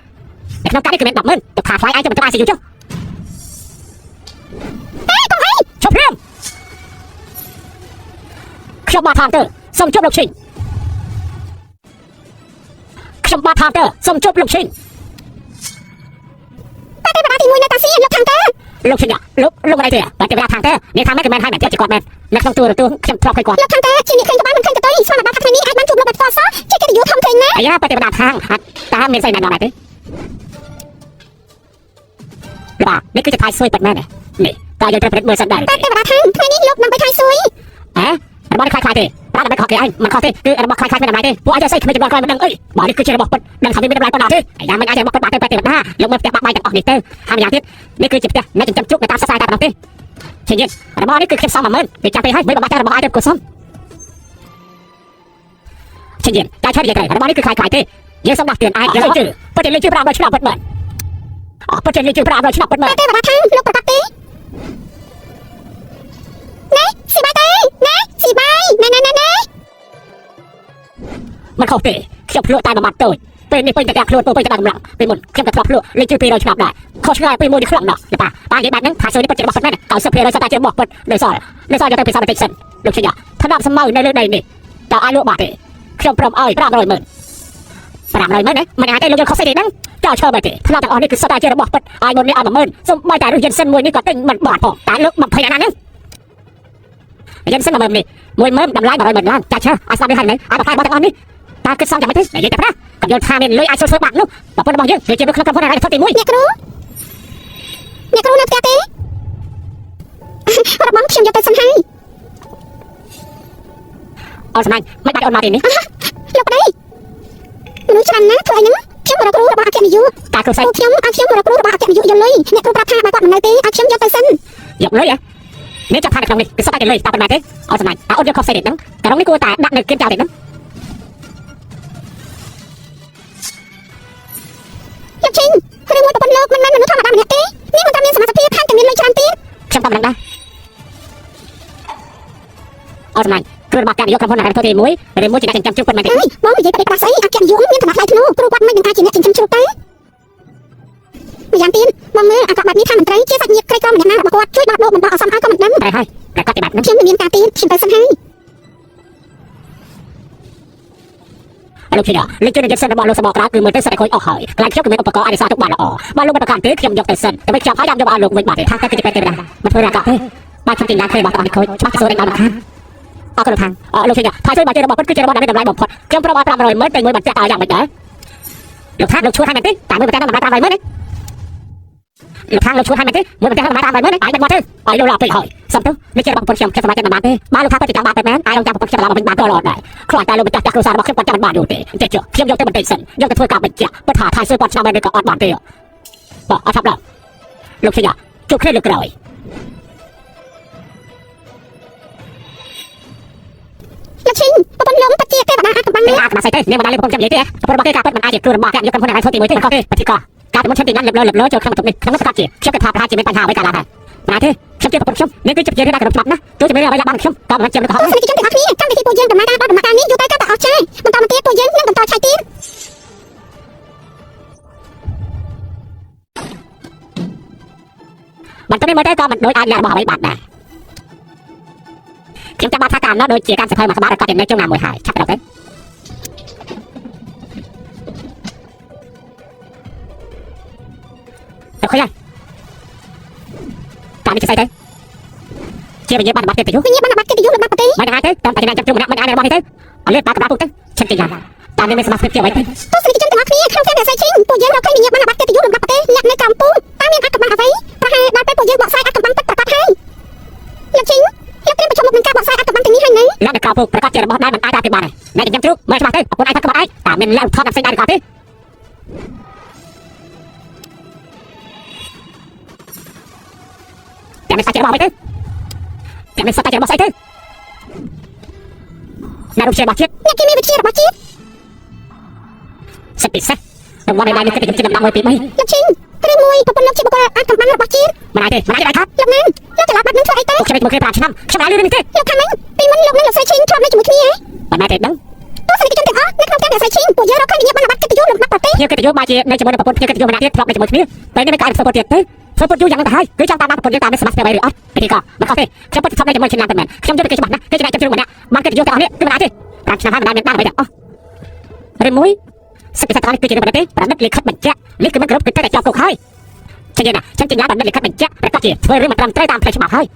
យតែក្នុងការនេះគឺមាន100000ទៅថាថ្លៃឯងទៅមិនទៅ ICU ចុះឈប់ព្រាមខ្ញុំបាទថាទៅសូមជួបលោកឈិញខ្ញុំបាទថាទៅសូមជួបលោកឈិញ តែទេបដាទី1នៅតាស៊ីលោកខាងតើ លោកឈិញលោកអីទេតែគេថាខាងទៅនេះថាមិនគឺមិនហើយមិនចេះគាត់មែននៅក្នុងទូរទស្សន៍ខ្ញុំធ្លាប់ឃើញគាត់ លោកខាងតើជាអ្នកឃើញក្បាលមិនឃើញទៅស្មានបាត់ខាងនេះអាចបានជួបលោកបាត់ផ្ទាល់សោះជាកិត្តិយសធំធេងណាស់ អាយ៉ាតែបដាខាងតាមានស្អីណែនាំទេបាទនេះគឺជាថៃសួយប៉ិតមែននេះតើយើងត្រូវប្រេតមើលសិនដែរ តែទេបដាខាងថ្ងៃនេះលោកនឹងទៅថៃសួយ ហ៎របស់ខ្លាយៗទេប្រាក់ដើម្បីខកគេឯងមិនខកទេគឺរបស់ខ្លាយៗមានតម្លៃទេពួកអាចស្អីគ្មានចំណងក្រោយមិនដឹងអីបើនេះគឺជារបស់ពិតដឹងថាវាមានតម្លៃប៉ុណ្ណាទេអាយ៉ាមិនអាចរបស់ពិតបានទៅតែទេវតាលោកមើលផ្ទះបាក់បាយទាំងអស់នេះទៅហើយម្យ៉ាងទៀតនេះគឺជាផ្ទះអ្នកចិញ្ចឹមជុកនៅតាមផ្សារតែប៉ុណ្ណោះទេជាញ៉ឹងរបស់នេះគឺខ្ញុំសង10000វាចាំពេលហើយមិនរបស់តែរបស់ឯងទៅកុសលជាញ៉ឹងតែឆាត់និយាយត្រូវរបស់នេះគឺខ្លាយៗទេយើងសូមដាស់តឿនឯងយើងជឿពិតជាលេងជឿប្រាំដល់ឆ្នាំពិតមែនពិតជាលេងជឿប្រាំដល់ឆ្នាំពិតមែន តែទេបដាខាងលោកប្រកាសទេណែស៊ីបាយទេណែស៊ីបាយណែមិនខុសទេខ្ញុំភ្លក់តែមួយម៉ាត់តូចពេលនេះពេញតែខ្លួនពេញតែកម្លាំងពេលមុនខ្ញុំក៏ធ្លាប់ភ្លក់លេងជឿ200ឆ្នាំដែរខុសឆ្ងាយពីមួយនេះខ្លាំងណាស់តែប៉ានិយាយបែបហ្នឹងថាសួយនេះពិតជារបស់ពិតមែន90%សតែជារបស់ពិតនៅសល់យកទៅពិសោធន៍បន្តិចសិនលោកជាថ្នាក់ស្មៅនៅលើដីនេះតើឲ្យលក់បាត់ទេខ្ញុំព្រមឲ្យ500,000ណាមិនអាចទេលោកយកខុសស្អីទេហ្នឹងចោលឈើបែបទេថ្នាក់ទាំងអស់នេះគឺសតែជារបស់ពិតឲ្យមុននេះឲ្យ10000សូមបីតែរយិនសិនមួយនេះក៏ទិញមិនបាត់ផងតែលោក20អាណាហ្នឹងរយិនសិន10000នេះ10000តម្លៃ100,000ឡើងចាស់ឈើឲ្យស្ដាប់នេះហើយនៅឲ្យបន្ថែមរបស់ទាំងអស់នេះតើគិតសងចាំមិនទេនិយាយតែប្រាកំយល់ថាមានលុយអាចធ្វើបាក់នោះបើប៉ុណ្ណឹងរបស់យើងវាជានៅក្នុងក្រុមហ៊ុនរ៉ៃធ្វើទី1អ្នកគ្រូនៅផ្ទះទេរបស់ខ្ញុំយកទៅសិនហើយ អត់ស្មានមិនបាច់អូនមកទីនេះ លោកប្តីមនុស្សច្រើនណាស់ធ្វើអីហ្នឹងខ្ញុំរកគ្រូរបស់អគ្គនាយក តើគ្រូស្អី ខ្ញុំឲ្យខ្ញុំរកគ្រូរបស់អគ្គនាយកយកលុយអ្នកគ្រូប្រាប់ថាបើគាត់មិននៅទេឲ្យខ្ញុំយកទៅសិន យកលុយហ៎នេះចាប់ថានៅក្នុងនេះគឺសតែតែលុយតើប៉ុណ្ណាទេអត់ស្មានតើអូនយកខុសស្អីទេហ្នឹងក្រុមនេះគួរតែដាក់នៅគៀនចោលទេហ្នឹង លោកឈិញរឿងមួយប្រពន្ធលោកមិនមែនមនុស្សធម្មតាម្នាក់ទេនេះមិនតែមានសមត្ថភាពថែមទាំងមានលុយច្រើនទៀត ខ្ញុំតាមនឹងដែរអត់ស្មានគ្រូរបស់ការយកក្រុមហ៊ុនរ៉ៃធ្វើទី1ឬមួយជាអ្នកចិញ្ចឹមជ្រូកប៉ុណ្ណាទេ អើយបងនិយាយប្រទេសស្អីអគ្គនាយកមានឋានៈថ្លៃថ្នូរគ្រូគាត់មិននឹងអាចជាអ្នកចិញ្ចឹមជ្រូកទេម្យ៉ាងទៀតបងមើលអាកប្បបែបនេះថាមន្ត្រីជាសាច់ញាតិក្រីក្រម្នាក់ណារបស់គាត់ជួយដោះដូរបំដោះអសន្នឲ្យក៏មិនដឹង តែហើយតែគាត់ទីបាត់ហ្នឹង ខ្ញុំមិនមានការទៀតខ្ញុំទៅសិនហើយ លោកជាលេខជឿនចិត្តសិនរបស់លោកសបក្រៅគឺមើលទៅសិនតែខូចអស់ហើយខ្លាចខ្ញុំគឺមានឧបករណ៍អរិសាទុកបានល្អបើលោកមិនប្រកាន់ទេខ្ញុំយកទៅសិនតែមិនខ្ញុំហើយយកឲ្យលោកវិញបាត់ទេថាតែគឺជាពេលទេដែរមិនធ្វើរកទេបាទខ្ញុំទីណាឃើញរបស់អស់នេះខូចច្បាស់ទៅសូរដល់ខាងអរគុណខាងលោកជាថាជួយមកជួយរបស់ពិតគឺជារបស់ដែលមានតម្លៃបំផុតខ្ញុំប្រម500,000តែមួយបាត់ចាក់ឲ្យយ៉ាងមិនដែរលោកថាលោកជួយឲ្យមែនទេតែមួយបាត់តែតម្លៃ500,000ទេ លោកខាងលោកឈួតឲ្យមែនទេមួយប្រទេសហ្នឹងតាមតែមើលអាយមិនមកទេឲ្យលោករកពេកហើយសំទៅនេះជារបស់ខ្ញុំសមាជិកមិនបានទេបើលោកថាទៅចាំបានតែមែនអាយចង់ប្រពន្ធខ្ញុំឡើងវិញបានក៏ល្អដែរខ្លាចតែលោកម្ចាស់គ្រួសាររបស់ខ្ញុំគាត់ចាំមិនបានយូរទេចេះចុះខ្ញុំយកទៅបន្តិចសិនយកទៅធ្វើការបញ្ជាក់បើថាថៃសួរគាត់ឆ្នាំមែនក៏អត់បានទេបាទអត់ថាដល់លោកសញ្ញាជួបគ្នាលើក្រោយលោកឈិនប្រពន្ធលោកបជាទេវតាអាកំបាំងនេះ អាកណាស្អីទេនេះមិនដែរប្រពន្ធខ្ញុំនិយាយទេប្រពន្ធរបស់គេការពិតមិនអាចជាគ្រូរបស់គេយកកំពុងតែធ្វើទីមួយទេខុសទេបតិកការប្រពន្ធខ្ញុំទីណាត់លើចូលក្នុងបន្ទប់នេះក្នុងស្កាត់ជាខ្ញុំគិតថាប្រហែលជាមានបញ្ហាអ្វីកើតឡើងហើយណាទេខ្ញុំជាប្រពន្ធខ្ញុំនេះគឺជាជារឿងដែលគ្រប់ច្បាប់ណាទោះជាមានអ្វីបានខ្ញុំក៏មិនជាមិនខុស ទស្សនិកជនទាំងអស់គ្នាកម្មវិធីពួកយើងដំណើរការដល់ដំណាក់កាលនេះយូរទៅកាន់តែអស់ចាបន្តមកទៀតពួកយើងនឹងបន្តឆៃទៀត បន្ទាប់នេះមើលទៅក៏មិនដូចអាចលះរបស់អ្វីបានដែរខ្ញុំចាំបាត់ថាការនោះដូចជាការសភៅមួយក្បាលក៏ជានៅជុំណាមួយហើយឆាប់ទៅទៅឃើញហើយតាមនេះស្អីទៅជាវិញ្ញាបនបត្តិកិត្តិយស វិញ្ញាបនបត្រកិត្តិយសរបស់ប្រទេស មិនអាចទេតាមតែចាំជុំម្នាក់មិនអាចរបស់នេះទៅអលេបាក់ក្បាលពុកទៅឈិនជាយ៉ាងតាមនេះមានសមាជិកជាអ្វីទេ ទស្សនិកជនទាំងអស់គ្នាក្នុងការអាស្រ័យឈិនពួកយើងរកឃើញវិញ្ញាបនបត្រកិត្តិយសរបស់ប្រទេសលាក់នៅក្រោមពូលតាមមានអាកំបាំងអ្វីប្រហែលដល់ពេលពួកយើងបកស្រាយអាកំបាំងពិតប្រាកដហើយលោកឈិនលោកត្រៀមប្រជុំមុខនឹងការបកស្រាយអាកំបាំងទាំងនេះហើយនៅ លាក់នៅក្រោមពុកប្រកាសជារបស់ដែរមិនអាចតាមពីបានដែរអ្នកចាំជ្រូកមើលច្បាស់ទៅអពុនអាចថាក្បត់អាចតាមមានលាក់ថតដល់ផ្សេងដែរឬក៏ទេចាំមិនសាច់របស់អ្វីទៅចាំមិនសាច់របស់ស្អីទៅណារូបជារបស់ជាតិ អ្នកគីមីវិទ្យារបស់ជាតិ សិទ្ធិពិសេសរង្វាន់ឯណានេះគិតជាដំណមួយពី3 លោកឈិនគ្រឿងមួយប្រពន្ធលោកជាបុគ្គលអាកំបាំងរបស់ជាតិ មិនអាចទេមិនអាចទេថា លោកណានលោកត្រឡប់បាត់នឹងធ្វើអីទៅ ខ្ញុំមិនเคยប្រាឆ្នាំខ្ញុំអាចលឺនេះទេ លោកខាងនេះពីមុនលោកនឹងលោកស្រីឈិនធ្លាប់នៅជាមួយគ្នា មិនអាចទេដឹង ទស្សនិកជនទាំងអស់នៅក្នុងការអាស្រ័យឈិនពួកយើងរកឃើញវិញ្ញាបនបត្រកិត្តិយសរបស់ប្រទេស ខ្ញុំគិតទៅយកមកជានៅជាមួយនឹងប្រពន្ធខ្ញុំគិតទៅយកម្នាក់ទៀតធ្លាប់នៅជាមួយគ្នាតែនេះមិនកើតធ្វើពុតទៀតទេធ្វើពុតយូរយ៉ាងណាស់ទៅហើយគឺចង់តាមបានប្រពន្ធយើងតាមនេះសមាជិកអ្វីឬអត់ពិធីក៏មិនខុសទេខ្ញុំពិតជាធ្លាប់នៅជាមួយឆ្នាំតែមែនខ្ញុំយល់ទៅគេច្បាស់ណាស់គេជាអ្នកចាំជ្រុំម្នាក់បានកិត្តិយសទាំងអស់នេះគឺមិនអាចទេ5ឆ្នាំហើយមិនបានមានបានអ្វីទេអស់ឬមួយសិទ្ធិពិសេសទាំងនេះគឺជារឿងប្រទេសប្រណិតលិខិតបញ្ជាក់នេះគឺមិនគ្រប់គឺតែចោលគុកហើយចឹងណាចឹងជាញាតប្រណិតលិខិតបញ្ជាក់ប្រកាសជាធ្វើរឿងមិនត្រឹមត្រូវតាមផ្លូវច្បាប់ហើយ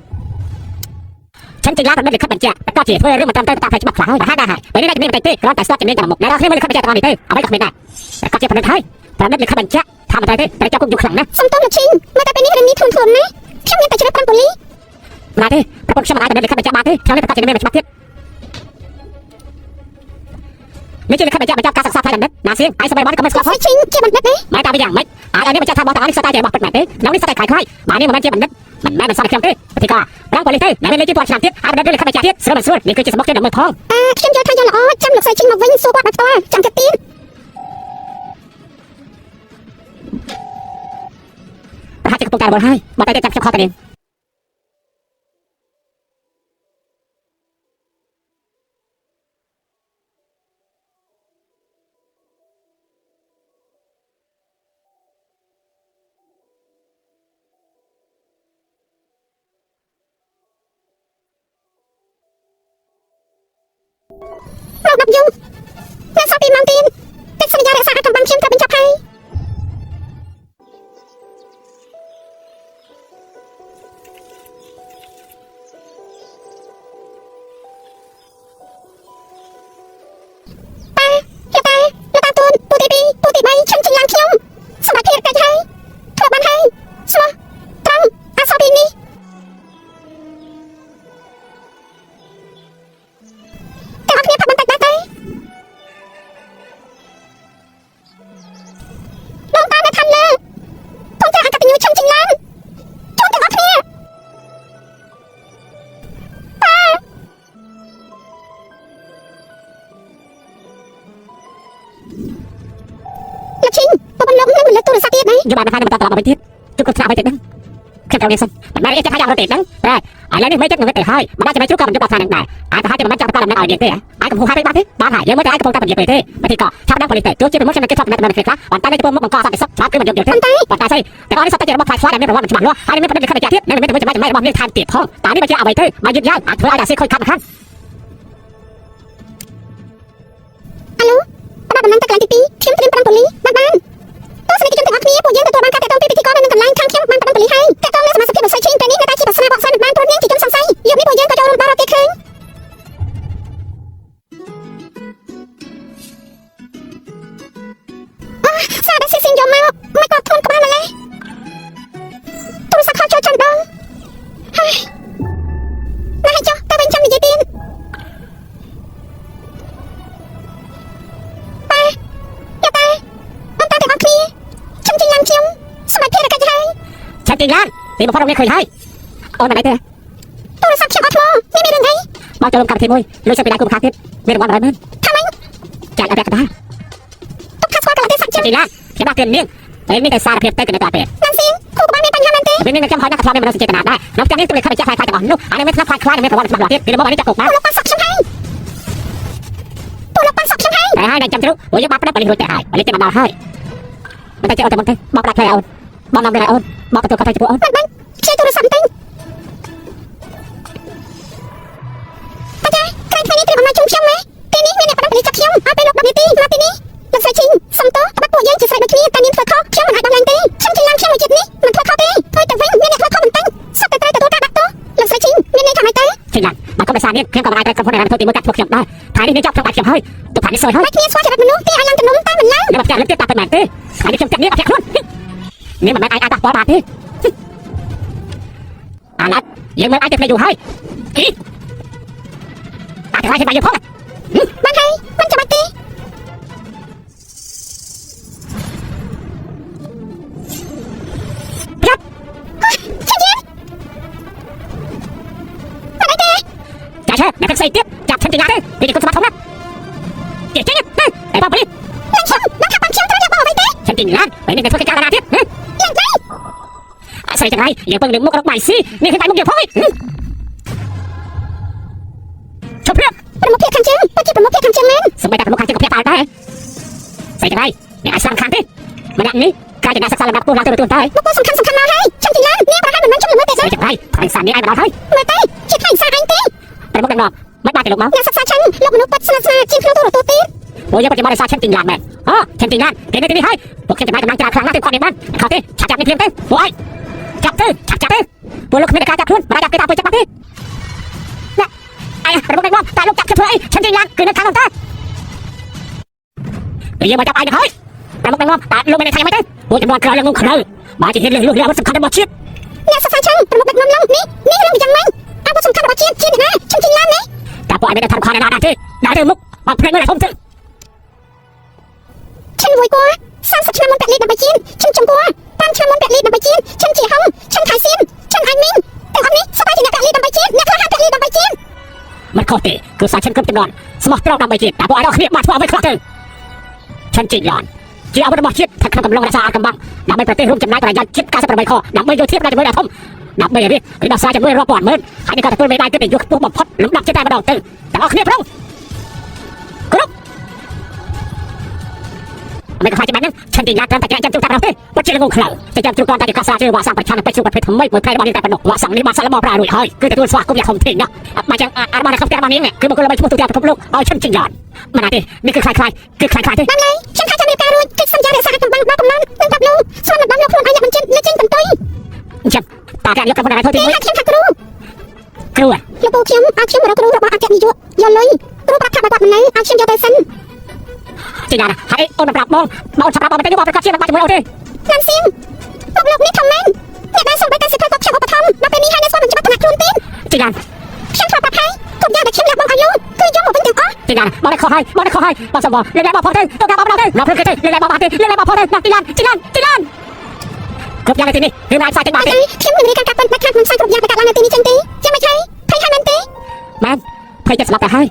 ចឹងជាញាតប្រណិតលិខិតបញ្ជាក់ប្រកាសជាធ្វើរឿងមិនត្រឹមត្រូវតាមផ្លូវច្បាប់ខ្លះហើយហើយដែរហើយពេលនេះតែមានតែទេគ្រាន់តែស្ទាត់ជំនាញតាមមុខអ្នកគ្នាមើលលិខិតបញ្ជាក់ទាំងនេះទេអ្វីក៏គ្មានដែរប្រកាសជាប្រណិតហើយប្រណិតលិខិតបញ្ជាក់ថាមិនត្រូវទេតែចោលគុកយូរខ្លាំងណាស់ សំទោសលោកឈិនមកតែពេលនេះរឿងនេះធ្ងន់ធ្ងរណាស់ខ្ញុំមានតែជ្រើសប្រាំប៉ូលីស ណាទេប្រពន្ធខ្ញុំមិនអាចប្រណិតលិខិតបញ្ជាក់បានទេខ្ញុំនេះប្រកាសជាមានច្បាប់ទៀតនេះជាលិខិតបញ្ជាក់បញ្ចប់ការសិក្សាផ្នែកបណ្ឌិតណាសៀងហើយសម្បីបានក៏មិនស្គាល់ផង ឈិនជាបណ្ឌិតទេ ម៉ែតាវាយ៉ាងម៉េចអានេះបញ្ជាក់ថាបងតានេះស្ទើរតែជារបស់ពិតមែនទេក្នុងនេះស្ទើរតែខ្លាយខ្លាយបាទនេះមិនមែនជាបណ្ឌិតមិនមែនសន្និខ្ញុំទេពិធីការប្រាំប៉ូលីសទេដែលមានលេខជាពាន់ឆ្នាំទៀតហើយបណ្ឌិតលិខិតបញ្ជាក់ទៀតស្រួលមិនស្រួលនេះគឺជាសំបុកគេដើម្បីផង ខ្ញុំយល់ថាយ៉ាងល្អចាំលោកស្រីឈិនមកវិញសួរគាត់ដោយផ្ទាល់ចាំទៅទៀត ប្រហែលជាកំពុងតែរវល់ហើយបើតែចាំខ្ញុំខកទៅនេះ រក10យប់នៅសល់2ម៉ោងទៀតកិច្ចសន្យារក្សាអាកំបាំងខ្ញុំត្រូវបញ្ចប់ហើយ លោកតាទូនពូទី2ពូទី3ឈិនជាយ៉ាងខ្ញុំសម្រាប់ភារកិច្ចហើយធ្វើបានហើយស្មោះត្រង់អសរពីនេះតែអត់គ្នាផាត់បន្តិចដែរទេបងតានៅខាងលើកូនចាអកតញ្ញូឈិនជាឡើងជូនទាំងអស់គ្នាតាលោកឈិនប្រពន្ធលោកនឹងមិនលើកទូរស័ព្ទទៀតណា យកបានថាបន្តត្រឡប់មកវិញទៀតជួបគាត់ស្រាក់វិញទៀតហ្នឹងខ្ញុំត្រូវនេះសិនតែអីចិត្តថាយ៉ាងរត់ទេហ្នឹងតែឥឡូវនេះមិនចិត្តនឹងទៅហើយមិនអាចចាំជួបក៏មិនយកដល់ថានឹងដែរអាចប្រហែលជាមិនចាំបន្តដំណើរឲ្យយើងទេអាចកំពុងហាត់ពេកបានទេបានហើយយើងមើលតែអាចកំពុងតែនិយាយពេកទេពិធីក៏ឆាប់ដល់ប៉ូលីសទៅទោះជាពីមុខខ្ញុំនឹងគេថតដំណើរខ្លះបានតែទៅមុខបង្កសន្តិសុខឆាប់គឺមិនយកយកទេប៉ុន្តែស្អីតែក៏នេះសត្វតែរបស់ខ្លាចខ្លាចដែលមានប្រវត្តិច្បាស់លាស់ហើយមានប្រតិកម្មខិតទៀតមានចំណុចចំណុចរបស់នេះថែមទៀតផងតែនេះមិនជាអ្វីទេមកយឺតយ៉ាវអាចធ្វើឲ្យអាស៊ីខូចខាត់ខាត់ អាឡូបដិដំណឹងទៅកន្លែងទី2ខ្ញុំត្រៀមប្រាំប៉ូលីសបានទស្សនិកជនទាំងអស់គ្នាពួកយើងទទួលបានការតាក់ទងពីពិធីករនៅនឹងកន្លែងខាងខ្ញុំបានបដិប៉ូលីសហើយតាក់ទងលើសមាជិកលោកស្រីឈិនពេលនេះនៅតែជាបាសាបកស្រាយមិនបានព្រោះនាងជាជនសង្ស័យយកនេះពួកយើងក៏ចូលរួមបរិបទគេឃើញសារដែលស៊ីស៊ីយកមកមិនក៏ខ្លួនក្បាលម្លេះ จริงล้านตีมาพอตรงนี้เคยให้โอนมาไหนเต้ โทรศัพท์เขียวอัดโทรนี่มีเรื่องไง บางจะลงกับทีมวยรู้สึกเป็นนายกุมภาพันธ์มีรางวัลอะไรมั้ย ทำไม จ่ายอะไรกันได้ ตุ๊กทักว่ากันได้สัก จริงล้านที่บ้านเกินเมี่ยงแต่ไม่ได้สารเพียบเต้นในตาเป็ด นั่นสิครูกับบ้านมีปัญหามันเต้ เป็นนี่จำพอนักทำให้มันสังเกตนาได้นอกจากนี้ตัวเล็กเข้าไปแจ้งใครจะอ่อนนุ่มอันนี้ไม่ทับคล้ายๆไม่พอวันสมัครหลักที่คือเมื่อวานนี้จะตกมา ตัวลกปันสับฉันให้ตัวลกปันสับฉันให้ แต่ให้นายจำรู้ว่ายังมาเป็นปริญญาแต่หายวันนี้จะมาให้มันจะเอาแต่มันเต้บอกรักใครเอาบอกนำอะไรเอาบอกประตูกาแฟจะพูดเอา มันใช้โทรศัพท์เต้ป้าจ๊ะใครเตรียมเอามาชุ่มช่ำไหมทีนี้มีเนี่ยปนัดไปจับช่ำเอาไปลบแบบนี้ตีมาทีนี้หลังใส่ชิงสมโตตะบักปวดยังจะใส่แบบนี้แต่นิ้วเฟื่อข้อช่ำมันหายบางแรงตีช่ำชิงลังช่ำหัวจิตนี้มันเฟื่อข้อตีถอยแต่วิ่งเนี่ยเฟื่อข้อมันตั้งสับแต่ตัวกาบักโตหลังใส่ชิงเนี่ยในทำไมเต้ จริงมันก็ไม่สารนี่เพียงกับอะไรกับคนในนั้นตัวตีมือกัดพวกเขียบได้ถ่ายนี่จับจังหวะเขียบให้ตัวผ่านนี่ซอยให้ ไม่เทียสว่าจะแบบมนุษย์ตีอายังจะนุ่มตาเหมือนล้าง แล้วมันจะเล่นเตี้ยตาเป็นแมนตี้ถ่ายนี่เขียบจับนี่เอาแค่ครุ่นนี่มันไม่ไอ้ตาบอลบาดที่อาลัดยังไม่ไอ้จะเพลย์อยู่ให้อีอาจจะไล่ให้ไปอยู่พ่อ มันให้มันจะมาตีฉันยิ้มอะไรเต้ จ่ายเช่เดี๋ยวใส่เตี้ยจับฉันจะยาได้ดีดีคนสมัครผมนะเจ๊เจ๊ไอ้ป้าพี่ ลังช่ำลังขับปังเชียวจะอยากบอกไปเต้ ฉันจริงล้านไอ้นี่เป็นพวกเจ้านาทิพย์ ยังไง ใส่จังไรอย่าเพิ่งดึงมุกออกใหม่สินี่คือไปมุกเดียวพ่อยชอบเพื่อน ประมุขเพียรคันเชียงปัจจุบันประมุขเพียรคันเชียงแมน สมัยแต่ประมุขคันเชียงกับเพียตายได้ใส่จังไรเนี่ยไอ้สร้างคันที่มันอย่างนี้การจะน่าศึกษาระดับตัวเราตัวตาย บุกสำคัญมาให้ฉันจริงแล้วเนี่ยประธานเหมือนมันช่วยเหลือเต้ ใส่จังไรทางสันนี่ไอ้มาให้ เมื่อเต้คิดให้สาอันเต้ ประมุขดังนอกไม่ได้แต่ลูกเมา งานศึกษาฉันโลกมนุษย์ปัจจุบันจินเครื่องตัวตี โอ้ยปัจจุบันไอ้ซาฉันจริงล้านแม่อ๋อฉันจริงล้านเดี๋ยวนี้ให้พวกฉันจะไปกำลังจะครั้งหน้าเต็มความในบ้านเขาเต้ฉับจับในเพียงเต้โอ้ยจับเต้จับเต้พวกลูกไม่ได้การจับทุนมาได้จับเต้ตาไปจับปาที่เนี่ยไอ้ประมุขดังนอกตาลูกจับเฉยฉันจริงล้านคือในทางของตาเดี๋ยวมาจับไอ้เฮ้ยประมุขดังนอกตาลงไปในทางไม่ได้โอ้ยจำนวนกระลังงงเคลื่อนมาจะเห็นเรื่องมันสำคัญในบ่ชีวิต งานศึกษาฉันประมุขแบบน้ำลงนี่เรื่องยังไงอาวุธสำคัญแบบเชียนนะฉันจริงแล้วนี่ แต่พวกไอ้ไม่ได้ทำความในนาที่นาที่มุกมาเพลงเมื่อไหร่ผมถึง ฉันรวยกว่าสร้างสักชนมันแบบลีดนำไปจีนฉันจงกว่าตามชนมันแบบลีดนำไปจีนฉันจีฮังฉันขายเซียนฉันไอมิงแต่คนนี้สบายที่แบบลีดนำไปจีนเนี่ยเขาหาแบบลีดนำไปจีน มันโคตรคือสายฉันกึ่งจำนวนสมองเราดำไปจีแต่พวกไอ้เราเครียดมาทั่วไม่คลอดเลยฉันจีหลอนจีเอาไปดำชิดถ้าเขากำลังรักษากำบังดำไม่ประเทศร่วมจำนายประหยัดชิดการสะพายคอดำไม่โยเทียบได้จะไม่ได้ทุ่มดำไม่รีหรือดำซ้ายจะไม่รอปอดเหมือนอันนี้ก็ตะกุนไม่ได้ก็ติดยุคพวกบอมพอดหลุมดำจะได้มาดองตึงแต่เอาเครียดพรุ่งกรุ๊ปไม่ก็ใครจะมานั่งฉันจีหลอนแต่แกจำจุดเราเต้ว่าจีละงงเคลาจะจำจุดก่อนแต่จะกษาจะว่าสั่งประชันไปสู่ประเทศทำไม่เหมือนใครบ้านนี้แต่ปนกว่าสั่งนี้มาสั่งแล้วมอปลาหนุ่ยเฮ้ยคือแต่ตัวสวากุมอยากคมทิ้งนะมาจากอาร์มาในคำแก้มานี้เนี่ยคือบางคนเราไม่ช่วยตัวเดียวกับลูกเอาฉันจีหลอนมันอะไรนี่คือใครคือใครที่ นั่นไงฉันขายจะมีการรวยติดสัญญาเดือดสาหัสบังบ้าตรงนั้นตึงกับลูส่วนมันบังลูกพวงไอ้ยังมันจิ้นและจิ้นเป็นตุ้ย ฉันตาแกยกกับมันอะไรเท่าที่ เฮ้ย ไม่ หักเข็มขัดกรู กลัว ลูกปูเข็มอาเข็มเรากรูเราบอกอาแกมีอยู่ย้อนเลยรูปรับขับแบบมันไหนอาเข็มยาวเตสัน จีน่าให้โอนปรับมองชับปรับไปเป็นยุบไปกับเชียร์มาจะไม่เอาดิ นั่นซิมลูกนี่ทำแม่นเนี่ยได้ส่งไปการสิทธิ์กับเข็มอุปธรรมมาเป็นนี้ให้ในส่วนของจังหวัดตะนักครูนตีน จีน่า ฉันขอปรับให้กดยาแต่เข็มอยากบังอายุคือยอมหมดเป็นถึงอ๋อ จีน่าบอกได้ขอให้บอกสมบูรณ์เรียกได้บอกพอเต้ตัวการบอกเราเต้เราเพิ่งเคยเต้เรียกได้บอกมาเต้เรียกได้บอกพอเต้นักจีน่าครบยาในที่นี้คือรายสายจังหวะ ไอ้ เต้ เข็มหนึ่งในการกัดเป็นนักขัดมันใช้กรบยาไปกัดลางในตีนี้จังตียังไม่ใช่ไพ่ให้มันตี แม่เพื่อจะสลับแต่ให้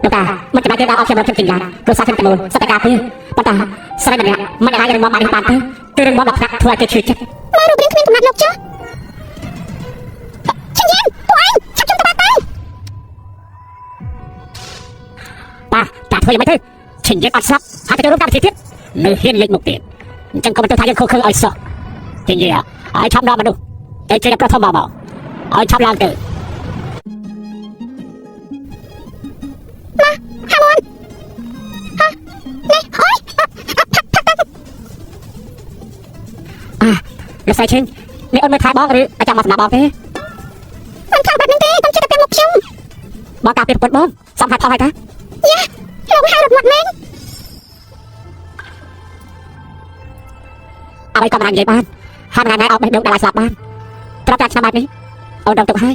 แล้วก็มันจะมาเจอเราเอาเข็มเราเข็มจีน่าคือสายเข็มจมูกสตาร์พี่ปัตตาสไลด์เนี่ยมันอะไรยังมองมาในปานเต้ตื่นมองหลับทัวร์จะชื่อ มารูปเรียนขึ้นกำลังลบจ้ะฉันเย็นตัวไอ้ชักจุดตะบัดตั้ง ป้าจ่าเธอยังไม่ถึงฉันยังอัดซับหาจะรูปการสิทธิ์เนื้อเฮียนเล็กมุกเตียนจังก็มันตัวทายยังโคไอ้สอจริงๆไอ้ชอบนอนมาดูไอ้เจ้าประทมมาไอ้ชอบลองเตอ ฮามอนฮะนี่โอ้ยแล้วใส่ชิ้นนี่อ้นไม่ทายบอกหรืออาจารย์มาสนาบอกเต้ มันเข้าแบบนั้นตีต้องคิดแต่เป็นมุกชุ่ม บอกกาเป็นปวดบ้องสัมผัสเท่าไหร่คะ ยะลงให้รถหมดแม่ง เอาไปกำลังใหญ่บ้านห้ามงานไหนเอาไปดูดาราสลับบ้านตรับจากสมัยนี้เอาดองตกให้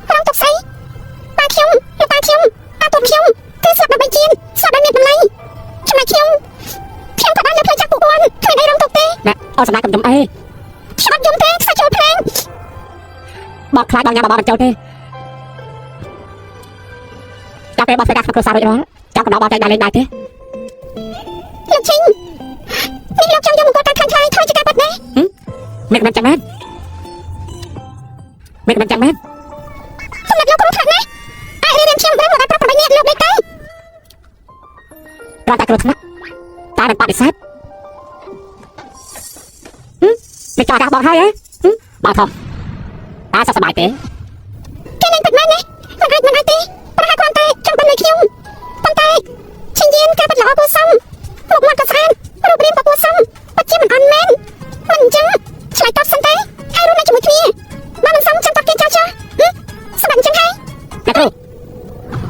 เราตกใส่ปลาเคียวหรือปลาเคียวปลาตุ่มเคียวคือสับแบบใบจีนสับแบบเน็ตมันไรฉันมาเคียวกับบ้านแล้วเพลจากปุกวันเคยได้รำตกตี และเอาสมัยกับจมเอ้ ฉันย ខ្ញុំទេខ្សែចូលភ្លេង บอกខ្លាចបងញ៉ាំបបរមិនចូលទេចាប់ពេលបោះស្រាក្នុងគ្រួសាររួចរាល់ចាំកំដៅបោះចែកដែរលេងដែរទេ លោកឈិញនេះលោកចង់យកមកគាត់ការខ្លាំងខ្លាយធ្វើជាការពិតណា មិនមិនចាំមែនមិនមិនចាំមែន សំណាក់លោកគ្រូថ្នាក់ណាអាចរៀបខ្ញុំបានមកដល់ប្រាប់ប្រាប់អ្នកលោកនេះទៅ ប្រតែគ្រោះថ្នាក់តែមិនបដិសេធមិនចោលការបងហើយហ៎បងធំតាសុខសប្បាយទេ គេនឹងពិតមែនណាមិនអាចទេប្រហែលគ្រាន់តែចង់បានលើខ្ញុំប៉ុន្តែឈិញយានការពិតល្អគួរសមមុខមាត់ក៏ស្អាតរូបរាងក៏គួរសមពិតជាមិនអន់មែនមិនអញ្ចឹងឆ្លើយតបសិនទេហើយរស់នៅជាមួយគ្នាបើមិនសមចាំតបគេចោលចោលសម្រាប់អញ្ចឹងហើយ អ្នកគ្រូ លោ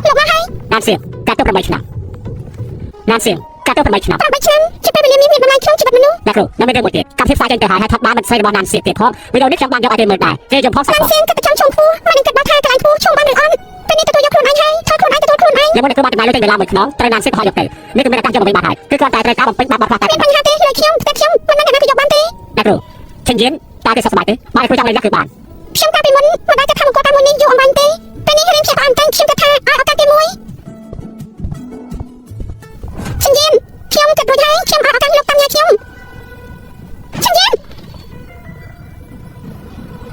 កមកហើយ ណានសៀងកាត់ទៅ8ឆ្នាំណានសៀងកាត់ទៅ8ឆ្នាំ 8ឆ្នាំជាពេលវេលាមានតម្លៃក្នុងជីវិតមនុស្ស អ្នកគ្រូនៅមានរឿងមួយទៀតកម្មវិធីផ្សាយចេញទៅហើយថាប់បានមិនស្រីរបស់ណានសៀងទៀតផងវីដេអូនេះខ្ញុំបានយកឲ្យគេមើលដែរគេយំផងសា ណា ច់ ងសៀងគិតតែចង់ឈោមពោះមិននឹងគិតដល់ថាកន្លែងពោះឈោមបានឬអត់ពេលនេះទទួលយកខ្លួនឯងហើយធ្វើខ្លួនឯងទទួលខ្លួនឯង ខ្ញុំមិនគ្រូបានចំណាយលុយទៅដុល្លារមួយខ្នងត្រូវណានសៀងក៏យកទៅនេះគឺមានការចាំមកវិញបានហើយគឺគ្រាន់តែត្រូវការបំពេញបាបខ្លះតែ មានបញ្ហាទេលើខ្ញុំតែខ្ញុំមិននឹងអ្នកណាក៏យកបានទេ អ្នកគ្រូឈិនយានតាគេសុខសប្បាយទេបានគ្រូចង់លេងលះគឺបាន ខ្ញុំកាលពីមុនមិនដែលគិតថាមកគាត់តាមមួយនេះយូរអង្វែងទេពេលនេះរៀនជាបានតែខ្ញុំគិតថាឲ្យឱកាសទីមួយឈិនយានខ្ញុំគិតរួចហើយខ្ញុំឲ្យឱកាសលោកតាមញ៉ាខ្ញុំឈិនយាន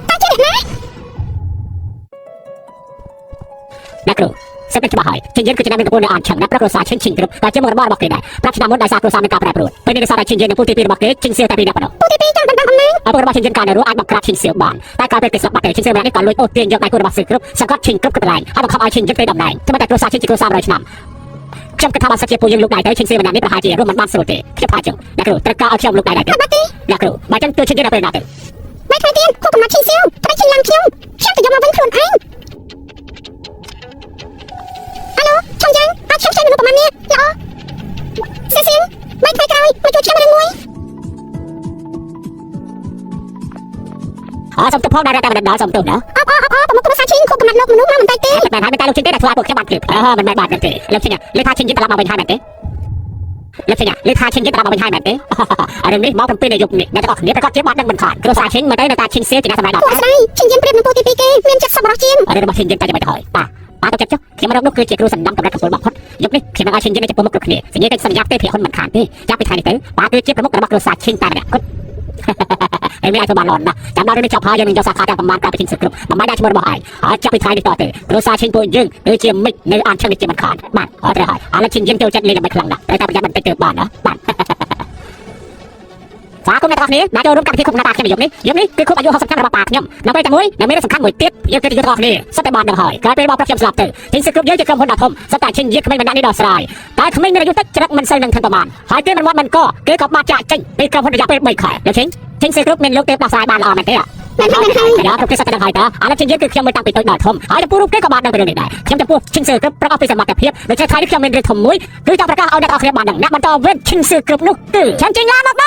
តាជាអ្នកណា អ្នកគ្រូសិទ្ធិច្បាស់ហើយឈិនយានគឺជាអ្នកមានប្រពន្ធនៅអានឆឹងណាប្រគ្រូសាឈិនឈិនគ្រប់តែជាមុខរបររបស់គេដែរប្រាក់ឆ្នាំមុនដោយសារគ្រូសាមានការប្រែប្រួលពេលនេះដោយសារតែឈិនយាននិងពូទី2របស់គេឈិនសៀវតែពីរនាក់ប៉ុណ្ណោះ ពូទី2ចង់ដណ្ដើមអំណាច ឪពុករបស់ឈិនយានកាលនៅរស់អាចបង្ក្រាបឈិនសៀវបានតែកាលពេលគេស្លាប់បាត់ទៅឈិនសៀវម្នាក់នេះក៏លួចអូសទាញយកដៃគូរបស់សៀវគ្រប់សង្កត់ឈិនគ្រប់កន្លែងហើយបង្ខំឲ្យឈិនយានទៅតំណែងតែគ្រូសាឈិនជាគ្រូសា100ឆ្នាំខ្ញុំគិតថាបើសិនជាពូយើងលោកដៃទៅឈិនសៀវម្នាក់នេះប្រហែលជារស់មិនបានស្រួលទេខ្ញុំថាចឹងអ្នកគ្រូត្រូវការឲ្យខ្ញុំលោកដៃដែរទេ បាត់ទេ អ្នកគ្រូបើចឹងទើឈិនយានដល់ពេលណាទៅ មិនថ្ងៃទៀតគូកំណត់ឈិនសៀវតែឈិនឡើងខ្ញុំទៅយកមកវិញខ្លួនឯងអាឡូឆុងយ៉ាងអាចខ្ញុំជួយមនុស្សប្រមាណនេះល្អសៀសៀងមិនថ្ងៃក្រោយមកជួយខ្ញុំរឿងមួយ សុំទោសផងដែរតែមិនដល់សុំទោសណា អបប្រមុខគ្រួសារឈិនគូកំណត់លោកមនុស្សមកមិនតែទេ តែហើយមិនតែលោកឈិនទេតែធ្វើឲ្យពួកខ្ញុំបាត់គ្លីបមិនមែនបាត់ទេលោកឈិនលើថាឈិនយានត្រឡប់មកវិញហើយមែនទេលោកឈិនលើថាឈិនយានត្រឡប់មកវិញហើយមែនទេរឿងនេះមក7នៅយប់នេះអ្នកទាំងអស់គ្នាប្រកាសជាបាត់នឹងមិនខានគ្រួសារឈិនមកទៅនៅតែឈិនសៀវជាអ្នកសម្ដែងដល់ គួរស្ដាយឈិនយានប្រៀបនឹងពូទី2គេមានចិត្តសប្បុរសជាង រឿងរបស់ឈិនយានតែមិនទៅហើយបាទទៅចិត្តចុះខ្ញុំរកនោះគឺជាគ្រូសណ្ដាំកម្រិតកំពូលបំផុតយប់នេះខ្ញុំនឹងឲ្យឈិនយានចំពោះមុខគ្រប់គ្នាសញ្ញាកិច្ចសន្យាទេភាហ៊ុនមិនខានទេចាប់ពីថ្ងៃនេះទៅបាទគឺជាប្រមុខរបស់គ្រួសារឈិនតែម្នាក់គត់ឯមានឲ្យធ្វើបានល្អណាស់ចាំដល់នេះចប់ហើយយើងនឹងយកសាខាទាំងប្រមាណកាលពីឈិនសឹកគ្រប់បំបាយដាក់ឈ្មោះរបស់ឯងហើយចាប់ពីថ្ងៃនេះតទៅគ្រួសារឈិនពួកយើងគឺជាមិត្តនៅអានឈឹងនេះជាមិនខានបាទអត់ទេហើយឥឡូវឈិនយើងចូលចិត្តលេងដើម្បីខ្លាំងណាស់ត្រូវតែប្រយ័ត្នបន្តិចទៅបានណាបាទសាគុំអ្នកទាំងអស់គ្នាដែលចូលរួមកម្មវិធីគុំណាតាខ្ញុំយប់នេះគឺគ្រប់អាយុ60ឆ្នាំរបស់ប៉ាខ្ញុំនៅពេលតែមួយនៅមានសំខាន់មួយទៀតយើងគឺទាំងអស់គ្នាសិតតែបានដល់ហើយក្រោយពេលបោះប្រាក់ខ្ញុំស្លាប់ទៅឈិនសឹកគ្រប់យើងជាក្រុមហ៊ុនដ៏ធំសិតតែឈិនយាក្មេងម្នាក់នេះដោះស្រាយតែក្មេងមានអាយុតិចច្រឹកមិនសូវនឹងធំប្រមាណហើយគេមិនមាត់មិនកគេក៏បាត់ចាក់ចេញពីក្រុមហ៊ុនរយៈពេល3ខែលោកឈិនសឹកគ្រប់មានលោកទេដោះស្រាយបានល្អមែនទេ មិនហើយ ប្រទេសតែហើយតើឥឡូវឈិនយាគឺខ្ញុំមើលតាំងពីតូចដល់ធំហើយចំពោះរូបគេក៏បានដឹងពីរឿងនេះដែរខ្ញុំចំពោះឈិនសឹកគ្រប់ប្រកបពីសមត្ថភាពដូច្នេះថ្ងៃនេះខ្ញុំមានរឿងធំមួយគឺចង់ប្រកាសឲ្យអ្នកទាំងអស់គ្នាបានដឹងអ្នកបន្តវេនឈិនសឹកគ្រប់នោះគឺខ្ញុំចេញឡានមកដល់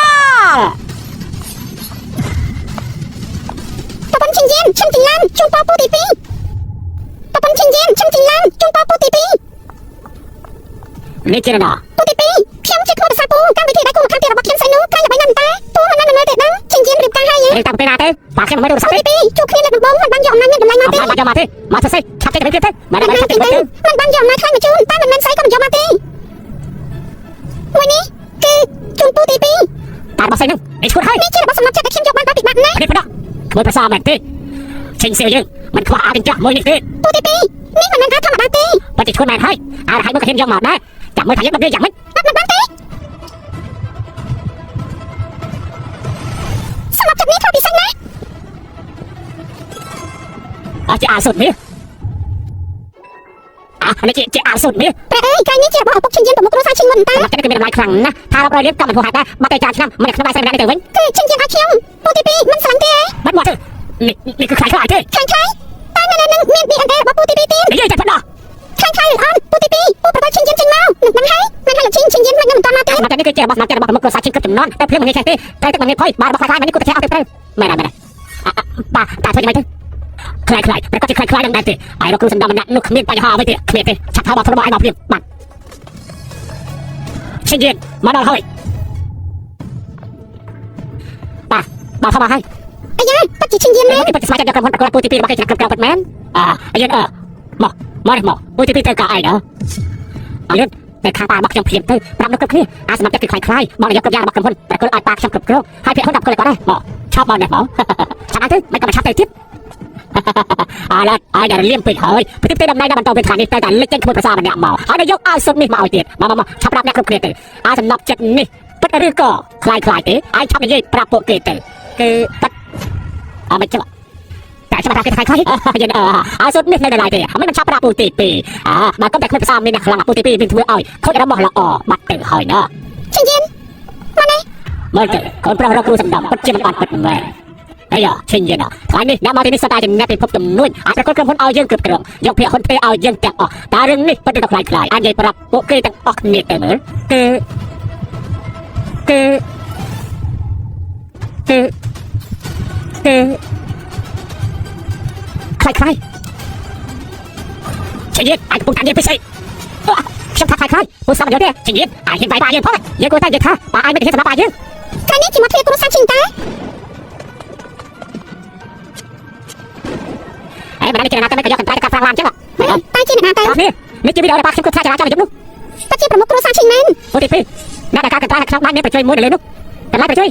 ប្រពន្ធឈិនយានឈិនជីឡានជូនប៉ពូទី2ប្រពន្ធឈិនយានឈិនជីឡានជូនប៉ពូទី2 នេះជាណា ពូទី2ខ្ញុំជាក្មួយភាសាពូកម្មវិធីដែលគូមកខាងទៀតរបស់ខ្ញុំស្អីនោះក្រៃល្បីណាស់តែពូមិននៅទេដឹងឈិនយានរៀបការហើយ តាំងពីណាទៅប៉ាខ្ញុំមិនមើលទូរស័ព្ទទេ ទី2ជួបគ្នាលើដំបងមិនបានយកអំណាចនេះតម្លៃមកទេ មកយកមកទេមកសរសេរឆាប់ចេញទៅទៀតទេមិន មិន បាន បាន ឆាប់ ទេ ចេញទៅ មិនបានយកអំណាចខ្លាំងមកជូនតែមិនមែនស្អីក៏មិនយកមកទេមួយនេះគឺជូនពូទី2 តារបស់ស្អីហ្នឹងនេះឈួតហើយ នេះជារបស់សម្រាប់ចិត្តដែលខ្ញុំយកបានពីបាត់ណា នេះប៉ុណ្ណោះក្មួយភាសាមែនទេឈិនសៀវយើងមិនខ្វះអាកញ្ចាស់មួយនេះទេ ពូទី2នេះមិនមែនការធម្មតាទេ បើជាឈួតមែនហើយឲ្យមកក៏ហ៊ានយកមកដែរចាំមើលថាយើងដល់វាយ៉ាងម៉េច មិនបានទេសម្រាប់ចិត្តនេះធ្វើពិសេសណាស់ អាចអាសុតនេះនេះជាអាសុតនេះ ព្រះអើយកាយនេះជារបស់ឪពុកឈិនយានប្រមុខគ្រួសារឈិនមុនតា តែគេមានតម្លៃខ្លាំងណាស់ថារាប់រយលានក៏មិនហួសហេតុដែរបាត់តែចាឆ្នាំមិនខ្នងតែស្រីម្នាក់នេះទៅវិញ គឺឈិនយានឲ្យខ្ញុំពូទី2មិនស្រឡាញ់ទេ បាត់មកទៅនេះគឺខ្លាយខ្លាយទេ ខ្លាំងខ្លាយតែនៅនឹងមាន DNA របស់ពូទី2ទៀត និយាយតែប៉ុណ្ណោះ ខ្លាំងខ្លាយអត់ពូទី2ពូប្រដៅឈិនយានចេញមកនឹងហើយលោកឈិនយានមិននឹងមិនតាន់មកទេ មកតែនេះគឺជារបស់ស្មារតីរបស់ប្រមុខគ្រួសារឈិនគ្រប់ចំនួនតែភ្លាមមិនងាយចេះទេតែទឹកមិនងាយផុយបាទរបស់ខ្លាយនេះគួរតែឲ្យទៅត្រូវមែនប៉ាតែធ្វើយ៉ាងម៉េចទៅខ្លាយប្រកាសជាខ្លាយនឹងដែរទេឲ្យរកគ្រូសណ្ដាំម្នាក់នោះគ្មានបញ្ហាអ្វីទេគ្មានទេឆាប់ថាមកធ្វើរបស់ឯងមកព្រាមបាទឈិនយានមកដល់ហើយបាទធ្វើមកហើយ អាយ៉ាប៉ាត់ជាឈិញយានណា គេបិទស្មារតីដល់ក្រុមហ៊ុនប្រកួតពូទី2របស់គេឆ្នាំក្រោយពិតមែនអាយមកពូទី2ទៅក៏អីដល់អលឿនតែខាងប៉ារបស់ខ្ញុំព្រាមទៅប្រាប់នៅគ្រប់គ្នាសម្រាប់ចិត្តគឺខ្លាយបងយកគ្រប់យ៉ាងរបស់ក្រុមហ៊ុនប្រកួតឲ្យប៉ាខ្ញុំគ្រប់គ្រងហើយភាគហ៊ុន10គាត់គាត់ដែរមកឆប់មកនេះមកឆាប់ទៅមិនក៏ឆាប់ទៅទៀតឡើយអាយដល់លៀមពេកហើយប្រតិទិនដំណៃដល់បន្តពីខាងនេះទៅតែលេចចេញក្មួយភាសាម្នាក់មកហើយយកឲ្យសុទ្ធនេះមកឲ្យទៀតមកឆាប់ប្រាប់អ្នកគ្រប់គ្នាទៅសំណប់ចិត្តនេះពិតឬក៏ខ្លាយទេអាយឆាប់និយាយប្រាប់ពួកគេទៅគឺពិតមិនចឹងតែចាំថាគេខ្លាយយើងឲ្យសុទ្ធនេះនៅឡើយទេមិនឆាប់ប្រាប់ពូទី2បើកុំតែគ្មានភាសាមានអ្នកខ្លាំងពូទី2នឹងធ្វើឲ្យខូចរបស់ល្អបាត់ទៅហើយណា ឈិញយានមកនេះ មើលទៅកូនប្រុសរកគ្រូសំដំពិតជាមិនអត់ពិតមែនអីឈិញយានថ្ងៃនេះអ្នកមកទីនេះស្ទើរតែអ្នកពិភពទំនួញអាចប្រកួតក្រុមហ៊ុនឲ្យយើងគ្រប់គ្រងយកភាគហ៊ុនទេឲ្យយើងទាំងអស់តើរឿងនេះពិតទៅខ្លាយអាចនិយាយប្រាប់ពួកគេទាំងអស់គ្នាទៅមើលគឺខ្លាយឈិញយានអាចកំពុងតែនិយាយពិសេសខ្ញុំថាខ្លាយពូសំយកទេឈិញយានអាចហ៊ានបាយយើងផងយើងគួរតែនិយាយថាបើអាចមិនហ៊ានសម្រាប់បាយយើង ថ្ងៃនេះជាមកធ្វើគ្រូសាស្ត្រឈិញតា មិនដឹងជាណាទៅមិនក៏យកកន្ត្រៃទៅកាត់ប្រាំងឡានចឹងតែជាអ្នកណាទៅ នេះជាវីដេអូរបស់ខ្ញុំគិតថាចរាចរណ៍យប់នោះ ប៉ាត់ជាប្រមុខគ្រូសាស្ត្រឈិញមែន ពូទី2អ្នកដែលកាត់កន្ត្រៃក្នុងដៃមានប្រជុយមួយនៅលើនោះកន្លែងប្រជុយ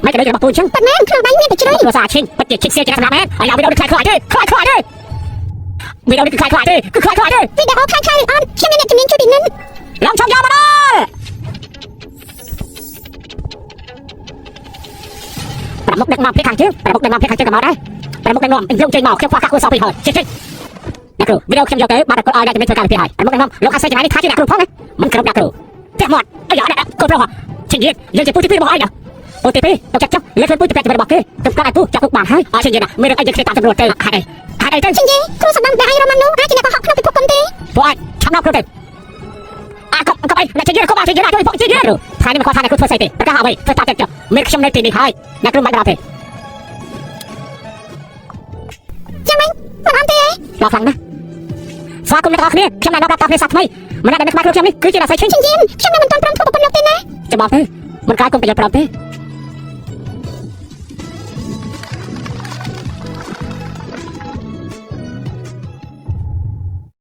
មិនក៏ដូចរបស់ពូចឹង ប៉ាត់មែនក្នុងដៃមានប្រជ្រុយ គ្រួសារឈិញពិតជាឈិញសៀជាសម្រាប់មែនហើយវីដេអូនេះខ្លាយទេវីដេអូនេះគឺខ្លាយទេគឺខ្លាយទេ វីដេអូខ្លាយអត់ខ្ញុំមានអ្នកជំនាញជួយពីនឹង ឡើងឆំយកមកដល់ប្រមុខដឹកនាំពីខាងជើងក៏មកដែរប្រមុខដឹកនាំយកចេញមកខ្ញុំខ្វះការគួរសោពីហើយជិះអ្នកគ្រូវីដេអូខ្ញុំយកទៅបាត់គាត់ឲ្យអ្នកជំនាញធ្វើការពីហើយប្រមុខដឹកនាំលោកអាសេចរានេះថាជាអ្នកគ្រូផងមិនគ្រប់អ្នកគ្រូតែមកអាយ៉ាអ្នកកូនប្រុសឈិញយើងជាពូទី2របស់ឯងពូទី2ទៅចាក់ចុះលើខ្លួនពូទី2របស់គេទៅកាត់ឲ្យពូចាក់គុកបានហើយអត់ឈិញយើងមានរឿងអីយើងគ្នាតាមចំនួនទៅហេតុអីទៅ ឈិញយានគ្រូសំដំដែលឲ្យរមណូអាចជាអ្នកកុហកក្នុងពិភពគុំទេ ពួកអាចឆាប់ដល់គ្រូទៅកុំអ្នកជាយើងកុំអាចយើងអាចពួកជាយើងថ្ងៃនេះមិនគាត់ថាអ្នកគ្រូធ្វើស្អីទេប្រកាសអ្វីធ្វើតាមចិត្តចុះមានខ្ញុំនៅទីនេះហើយអ្នកគ្រូមិនបាច់ទេ ចាំមិនអត់ទេ ដល់ខ្លាំងណាស់ស្វាគមន៍អ្នកគ្នាខ្ញុំនៅដល់តាគ្នាសាថ្មីម្នាក់ដែលនៅក្បែរគ្រូខ្ញុំនេះគឺជាអ្នកស្រីឈិញ ឈិញយានខ្ញុំនៅមិនទាន់ព្រមធ្វើប្រពន្ធលោកទេណា ចាំមកទៅមិនកាយគុំប្រយោជន៍ប្រមទេ